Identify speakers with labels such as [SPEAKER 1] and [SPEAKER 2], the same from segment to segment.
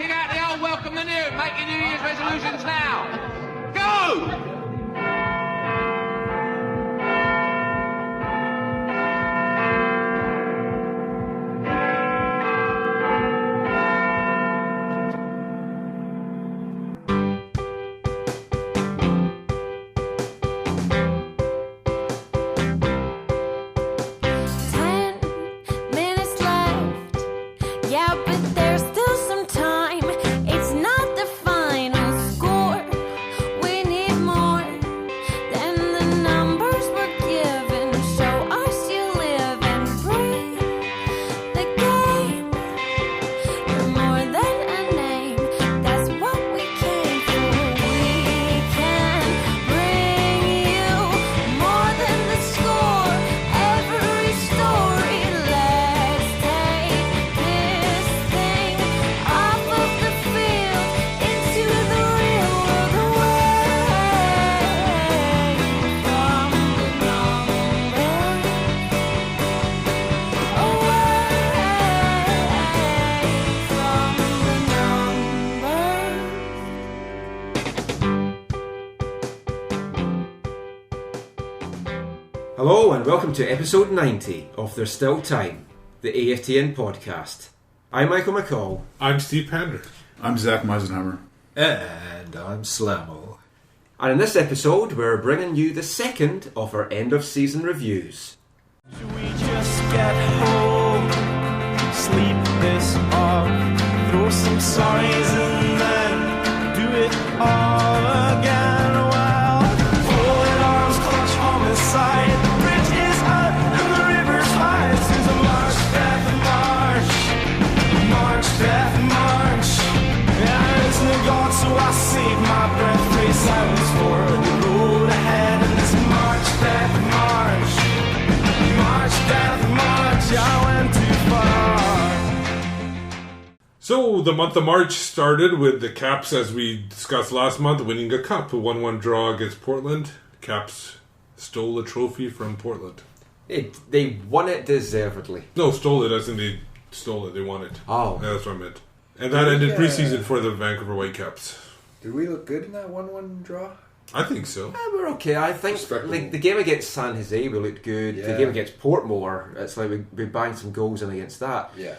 [SPEAKER 1] Kick out the old, welcome the new. Make your New Year's resolutions now. Go!
[SPEAKER 2] Hello and welcome to episode 90 of There's Still Time, the AFTN podcast. I'm Michael McCall.
[SPEAKER 3] I'm Steve Pandher.
[SPEAKER 4] I'm Zach Meisenheimer.
[SPEAKER 5] And I'm Slammo.
[SPEAKER 2] And in this episode we're bringing you the second of our end of season reviews.
[SPEAKER 6] Should we just get home, sleep this off, throw some sighs and then do it all again? Well, folded arms clutch homicide, the bridge is up and the river's high. This is a march, death, march, march, death, march. Yeah, there's no God, so I save my breath, pray silence for the road ahead. And this march, death, march, march, death, march, I went too far.
[SPEAKER 3] So the month of March started with the Caps, as we discussed last month, winning a cup, a 1-1 draw against Portland. Caps stole a trophy from Portland.
[SPEAKER 2] They won it deservedly.
[SPEAKER 3] No, stole it as in they stole it. They won it.
[SPEAKER 2] Oh.
[SPEAKER 3] Yeah, that's what I meant. And that ended preseason for the Vancouver Whitecaps.
[SPEAKER 5] Did we look good in that 1-1 draw?
[SPEAKER 3] I think so.
[SPEAKER 2] We're okay. I think like the game against San Jose we looked good.
[SPEAKER 5] Yeah.
[SPEAKER 2] The game against Portmore, it's like we banged some goals in against that.
[SPEAKER 5] Yeah.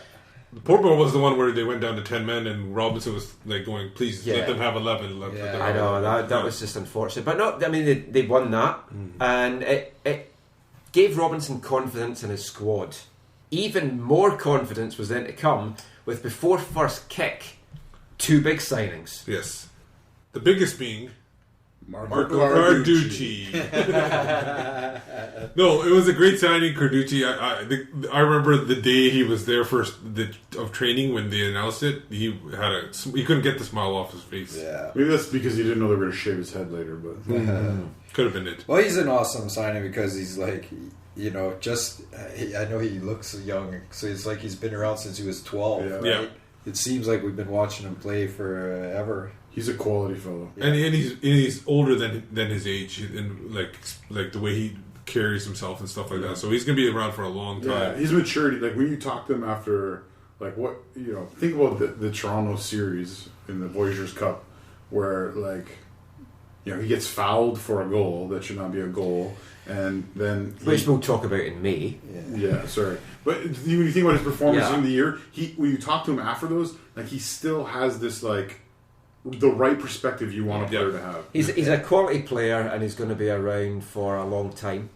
[SPEAKER 3] Portmore was the one where they went down to 10 men and Robinson was like going, please let them have 11. Let them have
[SPEAKER 2] I know,
[SPEAKER 3] 11.
[SPEAKER 2] that was just unfortunate. But no, I mean, they won that. And it gave Robinson confidence in his squad. Even more confidence was then to come with, before first kick, 2 big signings.
[SPEAKER 3] Yes. The biggest being
[SPEAKER 4] Marco
[SPEAKER 3] Carducci. No, it was a great signing, Carducci. I remember the day he was there of training when they announced it. He couldn't get the smile off his face.
[SPEAKER 5] Yeah.
[SPEAKER 4] Maybe that's because he didn't know they were going to shave his head later, but
[SPEAKER 3] Could have been it.
[SPEAKER 5] Well, he's an awesome signing because he's like, you know, I know he looks young, so it's like he's been around since he was 12,
[SPEAKER 4] Yeah.
[SPEAKER 5] right?
[SPEAKER 3] Yeah.
[SPEAKER 5] It seems like we've been watching him play forever.
[SPEAKER 4] he's a quality fellow.
[SPEAKER 3] Yeah. And he's older than his age, and like the way he carries himself and stuff like that. So he's going to be around for a long time.
[SPEAKER 4] Yeah, his maturity. Like when you talk to him after, like what think about the Toronto series in the Voyageurs Cup, where he gets fouled for a goal that should not be a goal, and then
[SPEAKER 2] Which we'll talk about in May.
[SPEAKER 4] Yeah, sorry. But when you think about his performance in the year, when you talk to him after those, like he still has this the right perspective you want a player to have.
[SPEAKER 2] He's a quality player and he's going to be around for a long time.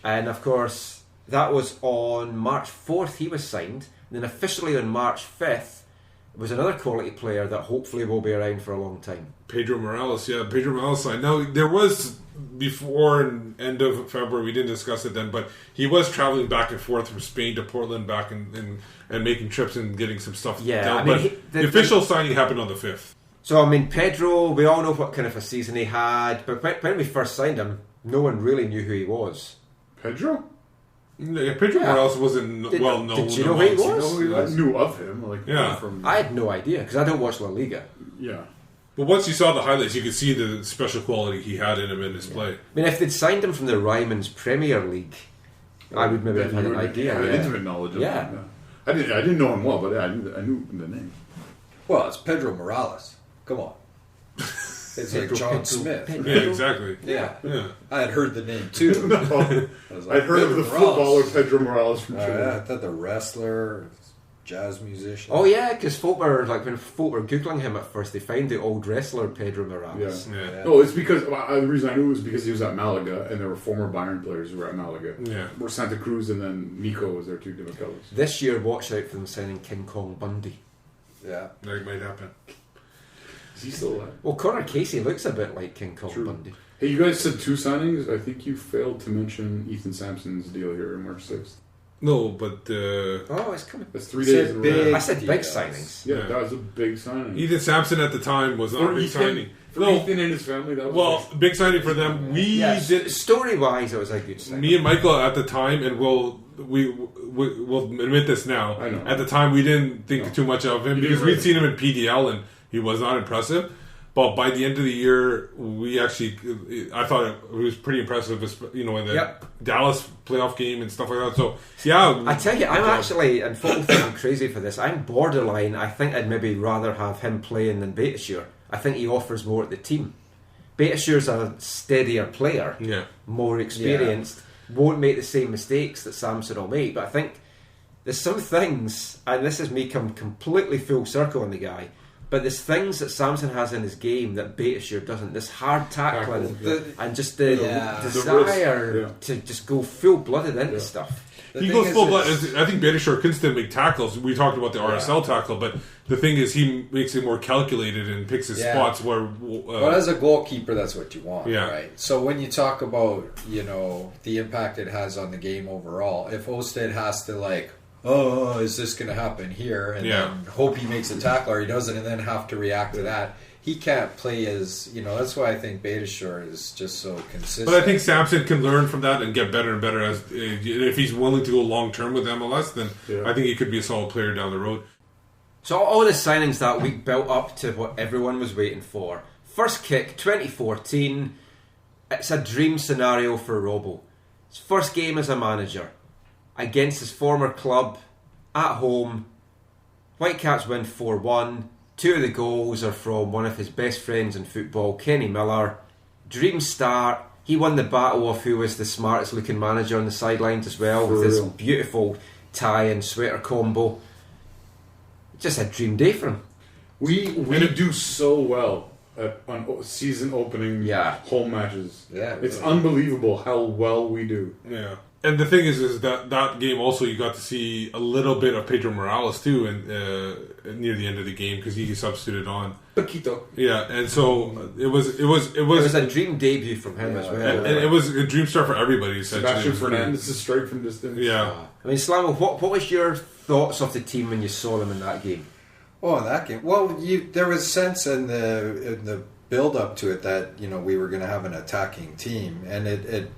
[SPEAKER 2] And of course, that was on March 4th he was signed. And then officially on March 5th, it was another quality player that hopefully will be around for a long time.
[SPEAKER 3] Pedro Morales, Pedro Morales signed. Now, there was, before and end of February, we didn't discuss it then, but he was traveling back and forth from Spain to Portland back and making trips and getting some stuff done. But the official signing happened on the 5th.
[SPEAKER 2] So, I mean, Pedro, we all know what kind of a season he had, but when we first signed him, no one really knew who he was.
[SPEAKER 4] Pedro?
[SPEAKER 3] Pedro Morales wasn't well known.
[SPEAKER 2] Did you know who he was?
[SPEAKER 4] I knew of him.
[SPEAKER 2] I had no idea, because I don't watch La Liga.
[SPEAKER 4] Yeah.
[SPEAKER 3] But once you saw the highlights, you could see the special quality he had in him in his play.
[SPEAKER 2] I mean, if they'd signed him from the Ryman's Premier League, I would maybe have had an idea.
[SPEAKER 4] Intimate knowledge of him.
[SPEAKER 2] Yeah.
[SPEAKER 4] I didn't know him well, but I knew the name.
[SPEAKER 5] Well, it's Pedro Morales. Come on. It's like John Smith.
[SPEAKER 3] Yeah, exactly.
[SPEAKER 5] Yeah.
[SPEAKER 3] Yeah.
[SPEAKER 5] I had heard the name too. I was like,
[SPEAKER 4] I'd heard of the
[SPEAKER 5] Pedro Morales.
[SPEAKER 4] footballer Pedro Morales from Chile.
[SPEAKER 5] I thought the wrestler, jazz musician.
[SPEAKER 2] Oh yeah, because folk were when folk were googling him at first, they found the old wrestler Pedro Morales.
[SPEAKER 4] Yeah.
[SPEAKER 3] Yeah.
[SPEAKER 4] No, it's because the reason I knew was because he was at Malaga, and there were former Bayern players who were at Malaga.
[SPEAKER 3] Yeah.
[SPEAKER 4] Where Santa Cruz and then Nico was there too, Demichelis.
[SPEAKER 2] This year, watch out for them signing King Kong Bundy.
[SPEAKER 5] Yeah.
[SPEAKER 3] That might happen.
[SPEAKER 4] Is he still alive?
[SPEAKER 2] Well, Connor Casey looks a bit like King Kong
[SPEAKER 4] True.
[SPEAKER 2] Bundy.
[SPEAKER 4] Hey, you guys said 2 signings. I think you failed to mention Ethan Sampson's deal here on March 6th.
[SPEAKER 3] No, but
[SPEAKER 2] Oh, it's coming.
[SPEAKER 4] That's 3
[SPEAKER 5] Said
[SPEAKER 4] days in a
[SPEAKER 5] big.
[SPEAKER 4] row.
[SPEAKER 2] I said big
[SPEAKER 5] Yes.
[SPEAKER 2] signings.
[SPEAKER 4] Yeah,
[SPEAKER 3] Yeah.
[SPEAKER 4] that was a big signing.
[SPEAKER 3] Ethan Sampson at the time was not
[SPEAKER 4] For
[SPEAKER 3] a big
[SPEAKER 4] Ethan,
[SPEAKER 3] signing.
[SPEAKER 4] for
[SPEAKER 3] No,
[SPEAKER 4] Ethan and his family, that was
[SPEAKER 3] well, big signing for them. We
[SPEAKER 2] Yes,
[SPEAKER 3] did.
[SPEAKER 2] story-wise, it was a good signing.
[SPEAKER 3] Me and Michael at the time, and we'll admit this now.
[SPEAKER 4] I know.
[SPEAKER 3] At the time, we didn't think too much of him
[SPEAKER 4] You
[SPEAKER 3] because
[SPEAKER 4] didn't
[SPEAKER 3] we'd
[SPEAKER 4] really.
[SPEAKER 3] seen him in PDL and he was not impressive. But by the end of the year, I thought it was pretty impressive. In the
[SPEAKER 2] Yep.
[SPEAKER 3] Dallas playoff game and stuff like that. So yeah,
[SPEAKER 2] I tell you, I'm actually, and folk think I'm crazy for this, I'm borderline. I think I'd maybe rather have him playing than Beitashour. I think he offers more at the team. Beitashour's a steadier player,
[SPEAKER 3] yeah.
[SPEAKER 2] more experienced, won't make the same mistakes that Samson will make. But I think there's some things, and this is me come completely full circle on the guy, but there's things that Samson has in his game that Beitashour doesn't. This hard tackling and just the desire to just go full-blooded into stuff.
[SPEAKER 3] He goes full blood. I think Beitashour can still make tackles. We talked about the RSL tackle, but the thing is, he makes it more calculated and picks his spots where.
[SPEAKER 5] But as a goalkeeper, that's what you want,
[SPEAKER 3] Yeah.
[SPEAKER 5] right? So when you talk about the impact it has on the game overall, if Osted has to is this going to happen here, and then hope he makes a tackle or he doesn't, and then have to react to that. He can't play as that's why I think Beitashour is just so consistent.
[SPEAKER 3] But I think Samson can learn from that and get better and better as if he's willing to go long term with MLS. Then I think he could be a solid player down the road.
[SPEAKER 2] So all the signings that week built up to what everyone was waiting for. First kick, 2014. It's a dream scenario for Robbo. His first game as a manager against his former club at home. Whitecaps win 4-1. 2 of the goals are from one of his best friends in football, Kenny Miller. Dream start. He won the battle of who was the smartest looking manager on the sidelines as well, with this beautiful tie and sweater combo. Just a dream day for him.
[SPEAKER 4] We do so well on season opening home matches.
[SPEAKER 5] Yeah,
[SPEAKER 4] it's unbelievable how well we do.
[SPEAKER 3] Yeah. And the thing is that game also you got to see a little bit of Pedro Morales too, and near the end of the game because he substituted on.
[SPEAKER 4] Paquito.
[SPEAKER 3] Yeah, and so it was
[SPEAKER 2] a dream debut from him as well,
[SPEAKER 3] and it was a dream start for everybody.
[SPEAKER 4] Sebastian Fernandez is straight from distance.
[SPEAKER 3] Yeah,
[SPEAKER 2] I mean, Slamo, what was your thoughts of the team when you saw them in that game?
[SPEAKER 5] Oh, in that game, well, there was sense in the build up to it that we were going to have an attacking team, and it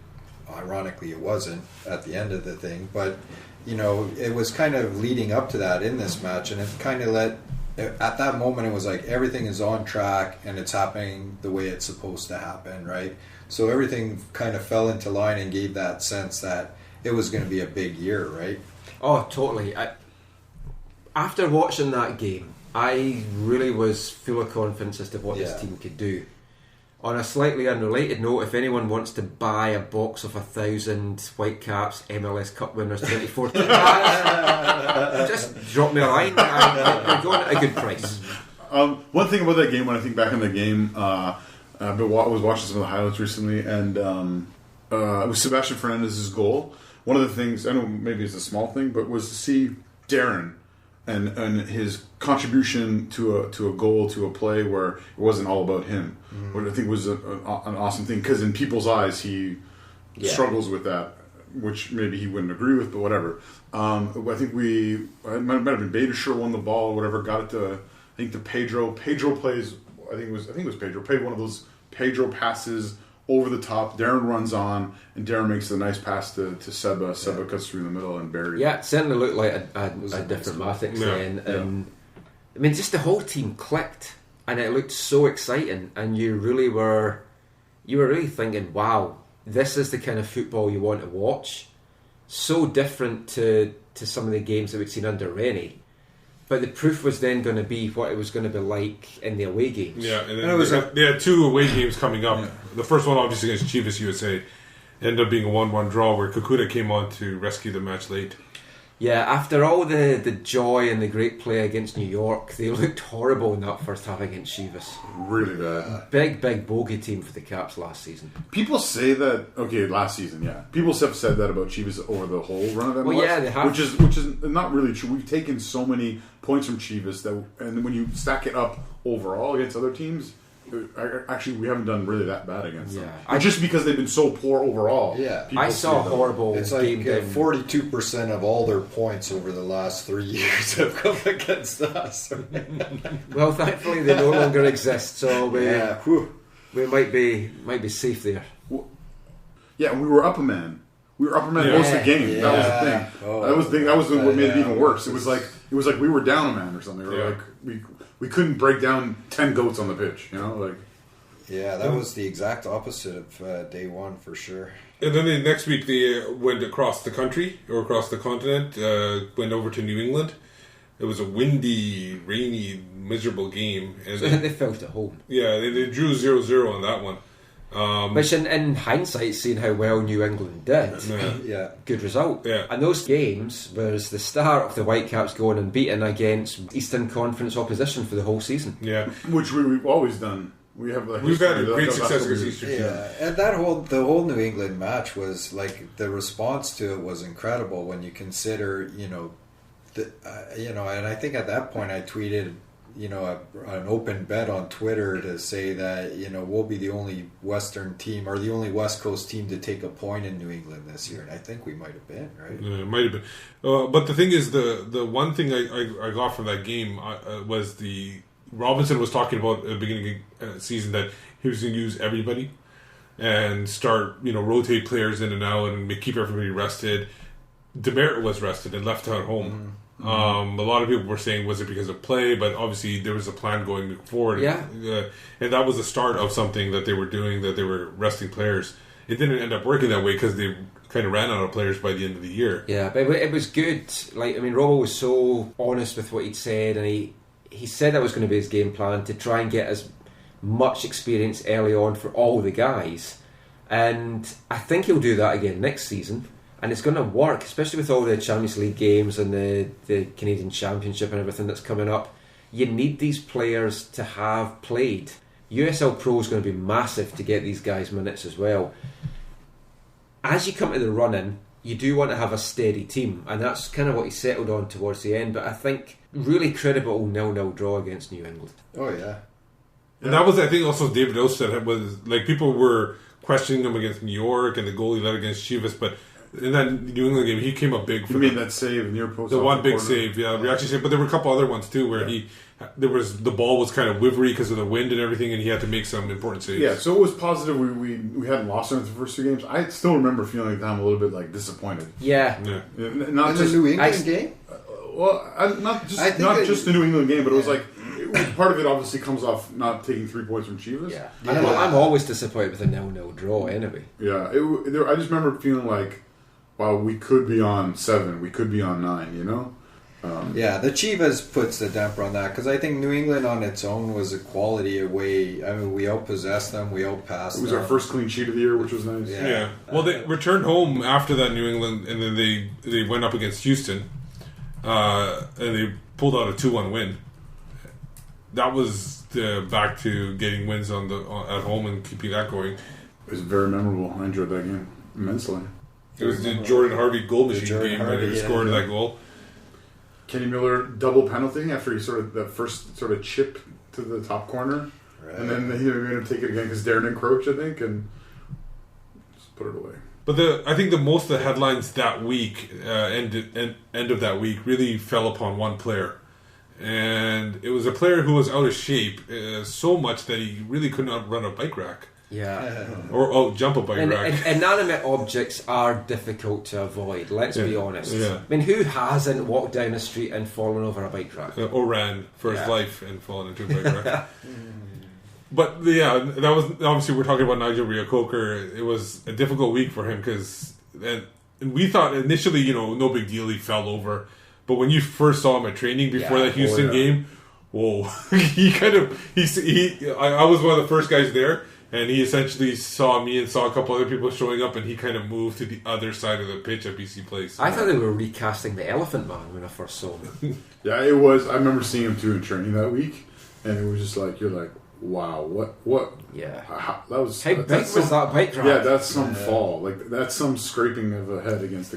[SPEAKER 5] ironically it wasn't at the end of the thing, but it was kind of leading up to that in this match, and it kind of at that moment it was like everything is on track and it's happening the way it's supposed to happen, right? So everything kind of fell into line and gave that sense that it was going to be a big year, right?
[SPEAKER 2] Oh, totally. After watching that game, I really was full of confidence as to what this team could do. On a slightly unrelated note, if anyone wants to buy a box of 1,000 Whitecaps MLS Cup winners 2014, just drop me a line. They're going at a good price.
[SPEAKER 4] One thing about that game, when I think back on the game, I was watching some of the highlights recently, and it was Sebastian Fernandez's goal. One of the things, I know maybe it's a small thing, but was to see Darren and his contribution to a goal, to a play where it wasn't all about him. What I think was an awesome thing, because in people's eyes he struggles with that, which maybe he wouldn't agree with, but whatever. I think it might have been Beitashour won the ball, or whatever, got it to Pedro. Pedro plays, I think it was Pedro, played one of those Pedro passes over the top. Darren runs on, and Darren makes a nice pass to Seba. Seba cuts through the middle and buries.
[SPEAKER 2] Yeah, it certainly looked like a different Matic then. I mean, just the whole team clicked, and it looked so exciting. And you were really thinking, wow, this is the kind of football you want to watch. So different to some of the games that we'd seen under Rennie. But the proof was then going to be what it was going to be like in the away games.
[SPEAKER 3] Yeah, and then they had 2 away games coming up. Yeah. The first one, obviously, against Chivas USA, ended up being a 1-1 draw where Kakuta came on to rescue the match late.
[SPEAKER 2] Yeah, after all the joy and the great play against New York, they looked horrible in that first half against Chivas.
[SPEAKER 4] Really bad.
[SPEAKER 2] Big bogey team for the Caps last season.
[SPEAKER 4] People say that, last season, yeah. People have said that about Chivas over the whole run of MLS.
[SPEAKER 2] Well, yeah, they have.
[SPEAKER 4] Which is not really true. We've taken so many points from Chivas, and when you stack it up overall against other teams, actually, we haven't done really that bad against them. Just because they've been so poor overall.
[SPEAKER 5] Yeah,
[SPEAKER 2] I saw a horrible
[SPEAKER 5] game. It's like 42% of all their points over the last 3 years have come against us.
[SPEAKER 2] Well, thankfully they no longer exist, so we might be safe there.
[SPEAKER 4] Yeah, we were up a man. We were up a man most of the game. That was the thing. That was what made it even worse. It was like we were down a man or something. Or like we couldn't break down 10 goats on the pitch,
[SPEAKER 5] Yeah, that was the exact opposite of day one for sure.
[SPEAKER 3] And then the next week they went across the country or across the continent, went over to New England. It was a windy, rainy, miserable game. And
[SPEAKER 2] so they felt at home.
[SPEAKER 3] Yeah, they drew 0-0 on that one.
[SPEAKER 2] Which in hindsight, seeing how well New England did, good result.
[SPEAKER 3] Yeah.
[SPEAKER 2] And those games was the start of the Whitecaps going unbeaten against Eastern Conference opposition for the whole season.
[SPEAKER 3] Yeah,
[SPEAKER 4] which we've always done. We've
[SPEAKER 3] had great success against Eastern.
[SPEAKER 5] Yeah, and the whole New England match was like the response to it was incredible when you consider and I think at that point I tweeted an open bet on Twitter to say that we'll be the only Western team or the only West Coast team to take a point in New England this year, and I think we might have been right.
[SPEAKER 3] Yeah, it might have been, but the thing is, the one thing I got from that game was Robinson was talking about at the beginning of the season that he was going to use everybody and start rotate players in and out and keep everybody rested. DeMerit was rested and left at home. Mm-hmm. A lot of people were saying, was it because of play? But obviously there was a plan going forward.
[SPEAKER 2] Yeah.
[SPEAKER 3] And that was the start of something that they were doing, that they were resting players. It didn't end up working that way because they kind of ran out of players by the end of the year.
[SPEAKER 2] Yeah, but it was good. Robbo was so honest with what he'd said, and he said that was going to be his game plan, to try and get as much experience early on for all the guys. And I think he'll do that again next season. And it's going to work, especially with all the Champions League games and the Canadian Championship and everything that's coming up. You need these players to have played. USL Pro is going to be massive to get these guys minutes as well. As you come to the run-in, you do want to have a steady team, and that's kind of what he settled on towards the end. But I think really credible 0-0 draw against New England.
[SPEAKER 5] Oh, yeah.
[SPEAKER 3] And that was, I think, also David Ostead was, like, people were questioning him against New York and the goal he led against Chivas, but in that New England game, he came up big.
[SPEAKER 4] You mean that save near post?
[SPEAKER 3] The one big save, yeah. We actually saved, but there were a couple other ones too where the ball was kind of wivery because of the wind and everything, and he had to make some important saves.
[SPEAKER 4] Yeah, so it was positive. We hadn't lost in the first 2 games. I still remember feeling at the time a little bit disappointed.
[SPEAKER 2] Yeah.
[SPEAKER 4] Not
[SPEAKER 5] in
[SPEAKER 4] just
[SPEAKER 5] the New England game.
[SPEAKER 4] Not just the New England game, but it was like part of it obviously comes off not taking 3 points from Chivas.
[SPEAKER 2] Yeah. I'm always disappointed with a 0-0 draw anyway.
[SPEAKER 4] Yeah, I just remember feeling like, wow, we could be on 7, we could be on 9,
[SPEAKER 5] the Chivas puts the damper on that, because I think New England on its own was a quality away. I mean, we outpossessed them, we outpassed them.
[SPEAKER 4] It was our first clean sheet of the year, which was nice.
[SPEAKER 3] Yeah. Well, they returned home after that New England, and then they went up against Houston, and they pulled out a 2-1 win. That was back to getting wins at home and keeping that going.
[SPEAKER 4] It was very memorable. I enjoyed that game immensely.
[SPEAKER 3] It was the Jordan Harvey goal machine game where he scored that goal.
[SPEAKER 4] Kenny Miller double penalty after he that first chip to the top corner, and then he was going to take it again because Darren encroached, I think, and just put it away.
[SPEAKER 3] But I think most of the headlines that week, end of that week, really fell upon one player, and it was a player who was out of shape so much that he really could not run a bike rack.
[SPEAKER 2] Yeah.
[SPEAKER 3] Or jump a bike rack.
[SPEAKER 2] Inanimate objects are difficult to avoid, let's be honest.
[SPEAKER 3] Yeah.
[SPEAKER 2] I mean, who hasn't walked down the street and fallen over a bike rack?
[SPEAKER 3] Or ran for his life and fallen into a bike rack. But that was, obviously we're talking about Nigel Reo-Coker. It was a difficult week for him because we thought initially, no big deal, he fell over. But when you first saw him at training before
[SPEAKER 2] Yeah.
[SPEAKER 3] that Houston
[SPEAKER 4] Oh, yeah.
[SPEAKER 3] game, whoa, I was one of the first guys there, and he essentially saw me and saw a couple other people showing up, and he kind of moved to the other side of the pitch at BC Place.
[SPEAKER 2] I thought they were recasting the Elephant Man when I first saw him.
[SPEAKER 4] Yeah, it was. I remember seeing him too in training that week, and it was just like you're like, wow, what?
[SPEAKER 2] Yeah.
[SPEAKER 4] That was
[SPEAKER 2] How big
[SPEAKER 4] that's
[SPEAKER 2] was
[SPEAKER 4] some-
[SPEAKER 2] that bike ride?
[SPEAKER 4] Yeah, that's some fall. Like that's some scraping of a head against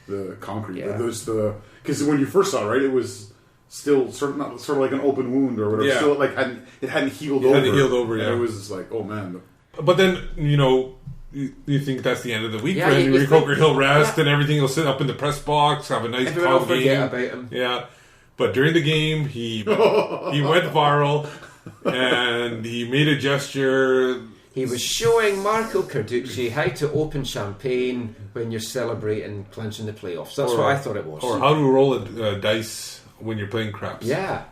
[SPEAKER 4] the concrete.
[SPEAKER 2] Yeah.
[SPEAKER 4] Because when you first saw it, right, it was still sort of like an open wound or whatever.
[SPEAKER 3] Yeah.
[SPEAKER 4] Still like it hadn't healed
[SPEAKER 3] It
[SPEAKER 4] over.
[SPEAKER 3] hadn't healed over,
[SPEAKER 4] And
[SPEAKER 3] yeah.
[SPEAKER 4] it was just like, oh man.
[SPEAKER 3] But then, you think that's the end of the week.
[SPEAKER 2] Yeah,
[SPEAKER 3] Then
[SPEAKER 2] you
[SPEAKER 3] Reo-Coker,
[SPEAKER 2] think-
[SPEAKER 3] he'll rest
[SPEAKER 2] yeah.
[SPEAKER 3] and everything. He'll sit up in the press box, have a nice
[SPEAKER 2] Everyone will
[SPEAKER 3] calm
[SPEAKER 2] forget
[SPEAKER 3] game.
[SPEAKER 2] about him.
[SPEAKER 3] Yeah. But during the game, he went viral and he made a gesture.
[SPEAKER 2] He was showing Marco Carducci how to open champagne when you're celebrating clinching the playoffs. That's what I thought it was.
[SPEAKER 3] Or how to roll a dice when you're playing craps.
[SPEAKER 2] Yeah.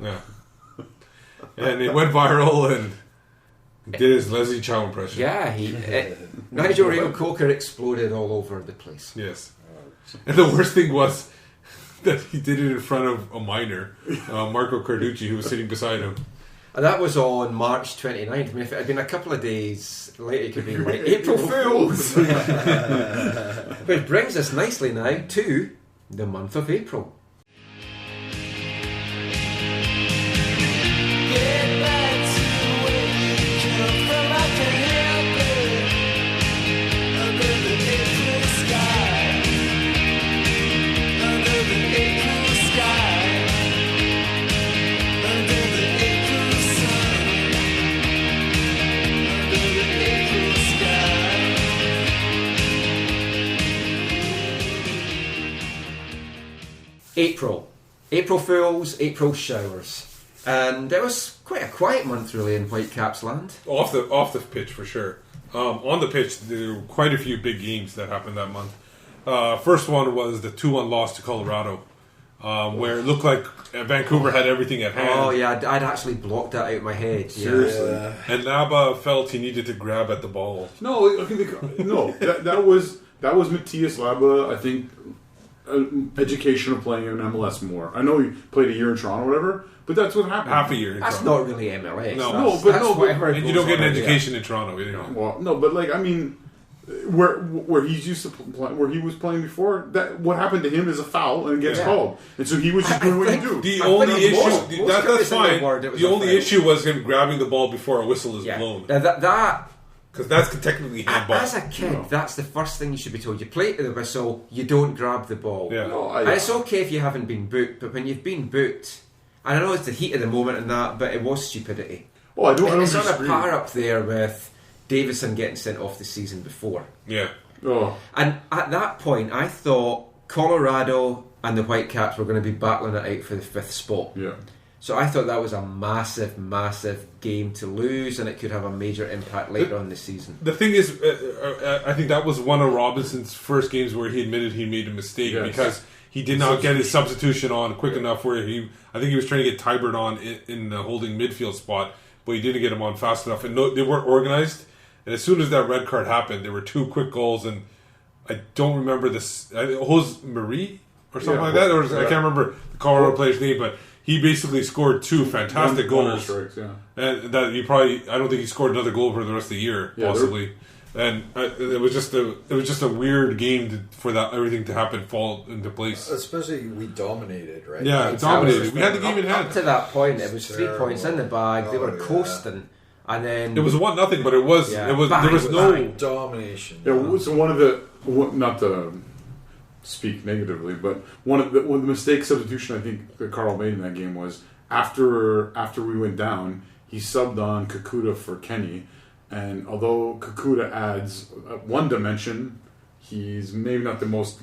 [SPEAKER 3] And it went viral and did his Leslie Chow impression.
[SPEAKER 2] Yeah, Nigel Reo-Coker exploded all over the place.
[SPEAKER 3] Yes. And the worst thing was that he did it in front of a minor, Marco Carducci, who was sitting beside him.
[SPEAKER 2] And that was on March 29th. I mean, if it had been a couple of days later, it could have been like April Fools. Which brings us nicely now to the month of April. April Fools, April showers. And it was quite a quiet month really in Whitecapsland.
[SPEAKER 3] Off the pitch for sure. On the pitch, there were quite a few big games that happened that month. First one was the 2-1 loss to Colorado, where it looked like Vancouver had everything at hand.
[SPEAKER 2] Oh yeah, I'd actually blocked that out of my head.
[SPEAKER 4] Seriously.
[SPEAKER 2] Yeah.
[SPEAKER 3] And Naba felt he needed to grab at the ball.
[SPEAKER 4] No, that was Matthias Laba. I think education of playing in MLS more. I know he played a year in Toronto, or whatever, but that's what happened.
[SPEAKER 3] Half a year. In
[SPEAKER 2] That's
[SPEAKER 3] Toronto.
[SPEAKER 2] not really MLS.
[SPEAKER 3] No,
[SPEAKER 2] That's whatever
[SPEAKER 3] and you
[SPEAKER 2] goes
[SPEAKER 3] don't get an
[SPEAKER 2] on, yeah.
[SPEAKER 3] education in Toronto either.
[SPEAKER 4] Well, no, but like I mean, where he's used to play, where he was playing before, that what happened to him is a foul and it gets
[SPEAKER 2] Yeah.
[SPEAKER 4] called, and so he was just doing what you do.
[SPEAKER 3] The
[SPEAKER 2] I
[SPEAKER 3] only
[SPEAKER 2] think
[SPEAKER 3] issue
[SPEAKER 2] most
[SPEAKER 3] that's
[SPEAKER 2] criticism
[SPEAKER 3] fine.
[SPEAKER 2] of the word, it was
[SPEAKER 3] The
[SPEAKER 2] a
[SPEAKER 3] only
[SPEAKER 2] foul.
[SPEAKER 3] issue was him grabbing the ball before a whistle is
[SPEAKER 2] Yeah.
[SPEAKER 3] blown,
[SPEAKER 2] Now that
[SPEAKER 3] because that's technically handball.
[SPEAKER 2] as a kid, that's the first thing you should be told. You play to the whistle, you don't grab the ball.
[SPEAKER 3] Yeah.
[SPEAKER 4] No,
[SPEAKER 2] And it's okay if you haven't been booked, but when you've been booked, and I know it's the heat of the moment and that, but it was stupidity.
[SPEAKER 4] Well, I don't
[SPEAKER 2] It's on a
[SPEAKER 4] disagree.
[SPEAKER 2] par up there with Davison getting sent off the season before.
[SPEAKER 3] Yeah.
[SPEAKER 4] Oh,
[SPEAKER 2] And at that point, I thought Colorado and the Whitecaps were going to be battling it out for the 5th spot.
[SPEAKER 4] yeah.
[SPEAKER 2] So I thought that was a massive, massive game to lose, and it could have a major impact later on this season.
[SPEAKER 3] The thing is, I think that was one of Robinson's first games where he admitted he made a mistake
[SPEAKER 4] Yes.
[SPEAKER 3] because he did not get his substitution on quick enough. Where I think he was trying to get Tybert on in the holding midfield spot, but he didn't get him on fast enough, and they weren't organized. And as soon as that red card happened, there were 2 quick goals, and I don't remember this. Jose Marie or something like that, or I can't remember the Colorado player's name, but he basically scored 2 fantastic goals.
[SPEAKER 4] Strikes, yeah.
[SPEAKER 3] And that I don't think he scored another goal for the rest of the year,
[SPEAKER 4] Yeah,
[SPEAKER 3] possibly. And it was just a weird game for that everything to happen, fall into place.
[SPEAKER 5] Especially we dominated, right?
[SPEAKER 3] Yeah,
[SPEAKER 5] Like,
[SPEAKER 3] dominated. We had the game in
[SPEAKER 2] Up
[SPEAKER 3] hand.
[SPEAKER 2] to that point, it was 3
[SPEAKER 5] Terrible.
[SPEAKER 2] points in the bag. They were
[SPEAKER 5] Oh, yeah.
[SPEAKER 2] coasting, and then
[SPEAKER 3] It was 1-0, but it was
[SPEAKER 2] Yeah.
[SPEAKER 3] there was
[SPEAKER 2] Bang,
[SPEAKER 3] no.
[SPEAKER 2] bang.
[SPEAKER 5] domination.
[SPEAKER 4] Yeah, so not to speak negatively, but one of the mistake substitution I think that Carl made in that game was after we went down, he subbed on Kakuta for Kenny, and although Kakuta adds one dimension, he's maybe not the most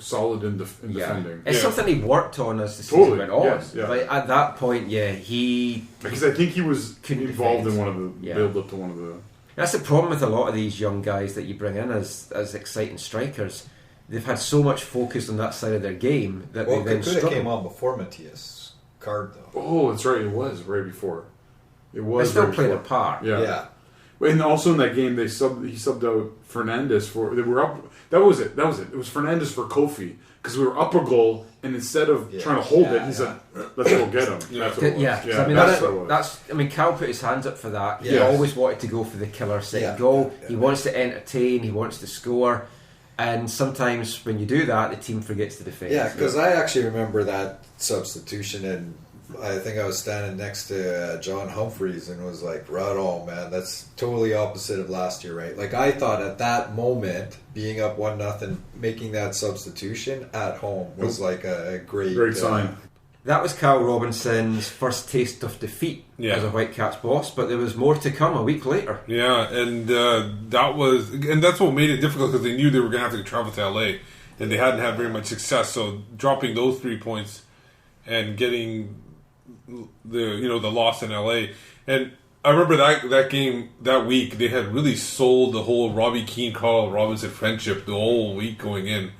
[SPEAKER 4] solid in defending.
[SPEAKER 2] It's
[SPEAKER 3] Yeah.
[SPEAKER 2] something he worked on as the season
[SPEAKER 4] Totally,
[SPEAKER 2] went on.
[SPEAKER 4] yes, yeah.
[SPEAKER 2] But at that point, he
[SPEAKER 4] Because I think he was
[SPEAKER 2] Couldn't
[SPEAKER 4] involved
[SPEAKER 2] defend.
[SPEAKER 4] in one of the
[SPEAKER 2] Yeah.
[SPEAKER 4] build up to one of the.
[SPEAKER 2] That's the problem with a lot of these young guys that you bring in as exciting strikers. They've had so much focus on that side of their game that
[SPEAKER 5] Well,
[SPEAKER 2] they then
[SPEAKER 5] Kakuta
[SPEAKER 2] struggle.
[SPEAKER 5] came on before Matthias card though.
[SPEAKER 4] Oh, that's right. It was right before. It
[SPEAKER 2] They
[SPEAKER 4] was.
[SPEAKER 2] still
[SPEAKER 4] right
[SPEAKER 2] played a
[SPEAKER 4] before.
[SPEAKER 2] part.
[SPEAKER 4] Yeah.
[SPEAKER 5] Yeah.
[SPEAKER 4] And also in that game, he subbed out Fernandez for. They were up. That was it. It was Fernandez for Kofi because we were up a goal, and instead of trying to hold it, he said, "Let's go get him." That's what it was.
[SPEAKER 2] I mean
[SPEAKER 4] that's what it was.
[SPEAKER 2] that's. I mean, Cal put his hands up for that. He
[SPEAKER 4] Yes.
[SPEAKER 2] always wanted to go for the killer second goal. He wants to entertain. He wants to score. And sometimes when you do that, the team forgets to defend.
[SPEAKER 5] Yeah, because I actually remember that substitution, and I think I was standing next to John Humphreys and was like, right on, man, that's totally opposite of last year, right? Like, I thought at that moment, being up 1-0, making that substitution at home was like a great
[SPEAKER 4] sign.
[SPEAKER 2] That was Cal Robinson's first taste of defeat as a Whitecaps boss, but there was more to come a week later.
[SPEAKER 3] Yeah, and that's what made it difficult because they knew they were going to have to travel to LA, and they hadn't had very much success. So dropping those 3 points and getting the loss in LA, and I remember that game that week they had really sold the whole Robbie Keane Carl Robinson friendship the whole week going in,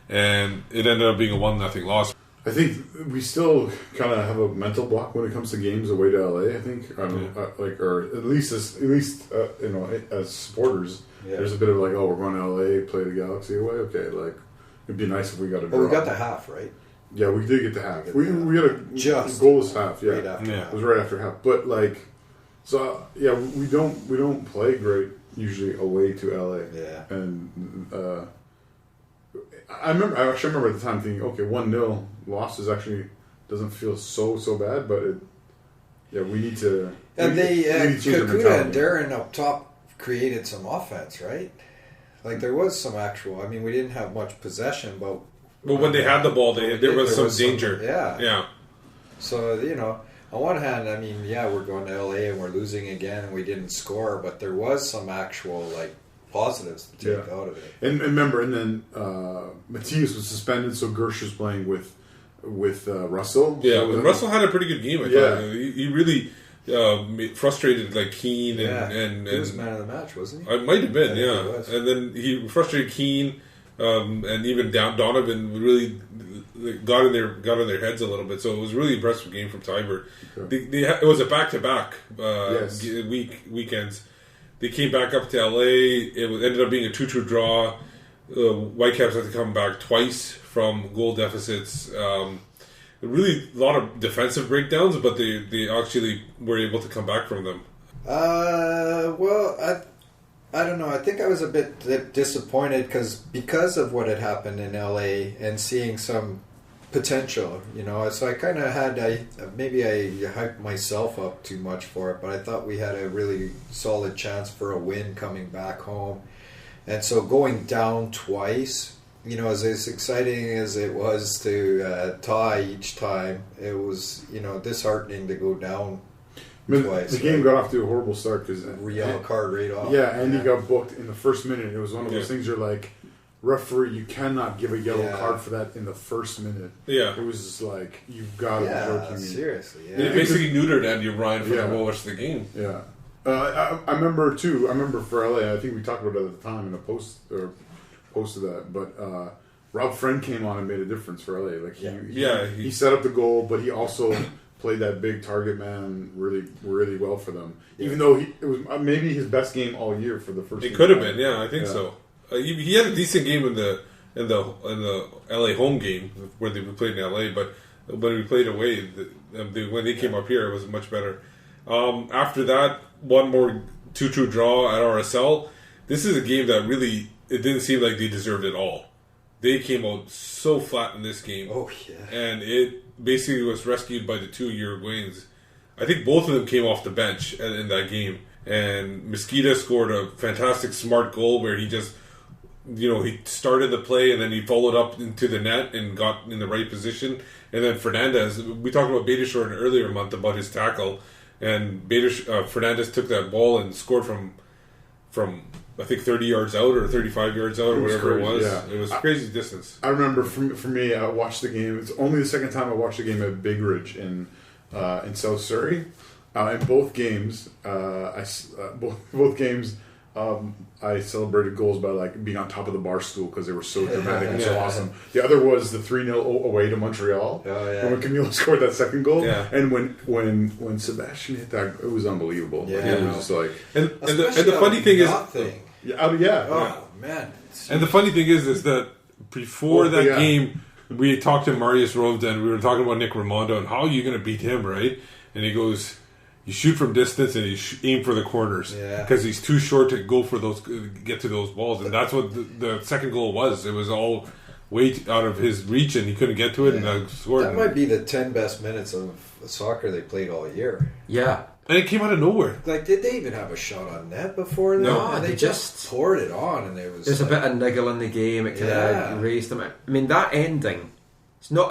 [SPEAKER 3] and it ended up being a 1-0 loss.
[SPEAKER 4] I think we still kind of have a mental block when it comes to games away to LA. I think, or at least as supporters, there's a bit of like, oh, we're going to LA, play the Galaxy away. Okay, like it'd be nice if we got a draw.
[SPEAKER 5] Well, we got the half, right?
[SPEAKER 4] Yeah, we did get the half. We had a goalless half. Yeah,
[SPEAKER 5] right after
[SPEAKER 4] it was right after half. But like, so yeah, we don't play great usually away to LA. Yeah, and. I actually remember at the time thinking, okay, 1-0 loss actually doesn't feel so bad, but we need to.
[SPEAKER 5] And Kakuta and Darren up top created some offense, right? Like there was some actual. I mean, we didn't have much possession, but
[SPEAKER 3] when they had the ball, there was some danger.
[SPEAKER 5] Yeah. So on one hand, I mean, we're going to LA and we're losing again, and we didn't score, but there was some actual like. Positives to take out of it. And
[SPEAKER 4] remember, and then Matthias was suspended, so Gersh was playing with Russell.
[SPEAKER 3] Yeah, Russell had a pretty good game. I thought he really frustrated like Keane and
[SPEAKER 5] he was man of the match, wasn't he?
[SPEAKER 3] It might have been, and then he frustrated Keane and even Donovan really got in their heads a little bit. So it was really impressive game from Tiber. Okay. It was a back-to-back weekends. They came back up to LA. It ended up being a 2-2 draw. Whitecaps had to come back twice from goal deficits. Really, a lot of defensive breakdowns, but they actually were able to come back from them.
[SPEAKER 5] Well, I don't know. I think I was a bit disappointed because of what had happened in LA and seeing some potential, so I kind of had maybe I hyped myself up too much for it, but I thought we had a really solid chance for a win coming back home, and so going down twice, as exciting as it was to tie each time, it was disheartening to go down twice.
[SPEAKER 4] The game got off to a horrible start because
[SPEAKER 5] yellow card right off.
[SPEAKER 4] Yeah, and he got booked in the first minute. It was one of those things you're like, referee, you cannot give a yellow card for that in the first minute. Yeah. It was just like, you've got to be joking me.
[SPEAKER 5] Seriously,
[SPEAKER 3] It basically neutered Andy Ryan for the watch the game.
[SPEAKER 4] Yeah. I remember for LA, I think we talked about it at the time in a post of that, but Rob Friend came on and made a difference for LA. Like he set up the goal, but he also played that big target man really, really well for them. Even though it was maybe his best game all year for the first.
[SPEAKER 3] It could have been, I think so. He had a decent game in the LA home game where they played in LA, but when we played away, when they came up here, it was much better. After that, one more 2-2 draw at RSL. This is a game that really it didn't seem like they deserved it all. They came out so flat in this game, and it basically was rescued by the 2 Uruguayans. I think both of them came off the bench in that game, and Mesquita scored a fantastic smart goal where he just. He started the play and then he followed up into the net and got in the right position. And then Fernandez, we talked about Beitashour in an earlier month about his tackle, and Fernandez took that ball and scored from I think 30 yards out or 35 yards out or whatever it was. Yeah. It was crazy distance.
[SPEAKER 4] I remember for me, I watched the game. It's only the second time I watched the game at Big Ridge in South Surrey. In both games, both games. I celebrated goals by like being on top of the bar stool because they were so dramatic and so awesome. The other was the 3-0 away to Montreal.
[SPEAKER 5] Oh, yeah.
[SPEAKER 4] When Camilo scored that second goal,
[SPEAKER 3] Yeah.
[SPEAKER 4] and when Sebastian hit that, it was unbelievable.
[SPEAKER 5] Yeah.
[SPEAKER 4] It was just like,
[SPEAKER 3] And the funny thing is,
[SPEAKER 5] oh man.
[SPEAKER 3] and the funny thing is that before that game, we talked to Marius Rovda and we were talking about Nick Raimondo and how are you going to beat him, right? And he goes, you shoot from distance and you aim for the corners because he's too short to go for those, get to those balls, and that's what the second goal was. It was all way out of his reach and he couldn't get to it and scored.
[SPEAKER 5] That might be the 10 best minutes of soccer they played all year.
[SPEAKER 2] Yeah.
[SPEAKER 3] And it came out of nowhere.
[SPEAKER 5] Like, did they even have a shot on net before that?
[SPEAKER 2] No,
[SPEAKER 5] and
[SPEAKER 2] they just
[SPEAKER 5] poured it on, and it was.
[SPEAKER 2] There's a bit of niggle in the game. It kind of raised them. I mean, that ending, it's not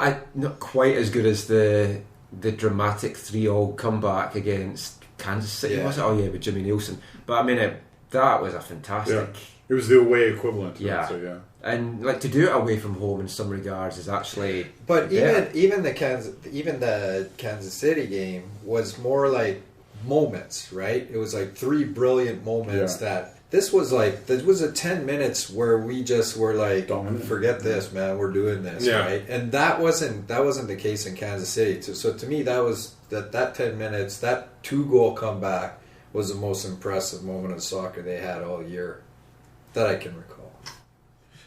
[SPEAKER 2] quite as good as the dramatic 3-3 comeback against Kansas City, was it? Oh yeah, with Jimmy Nielsen. But I mean, that was a fantastic.
[SPEAKER 4] yeah. It was the away equivalent. To
[SPEAKER 2] Yeah.
[SPEAKER 4] it, so yeah.
[SPEAKER 2] And like to do it away from home in some regards is actually.
[SPEAKER 5] But even the Kansas City game was more like moments, right? It was like 3 brilliant moments that. This was a 10 minutes where we just were like,
[SPEAKER 4] dominant.
[SPEAKER 5] Forget this, man, we're doing this, right? And that wasn't the case in Kansas City. So to me, that was that 10 minutes, that 2-goal comeback was the most impressive moment of soccer they had all year that I can recall.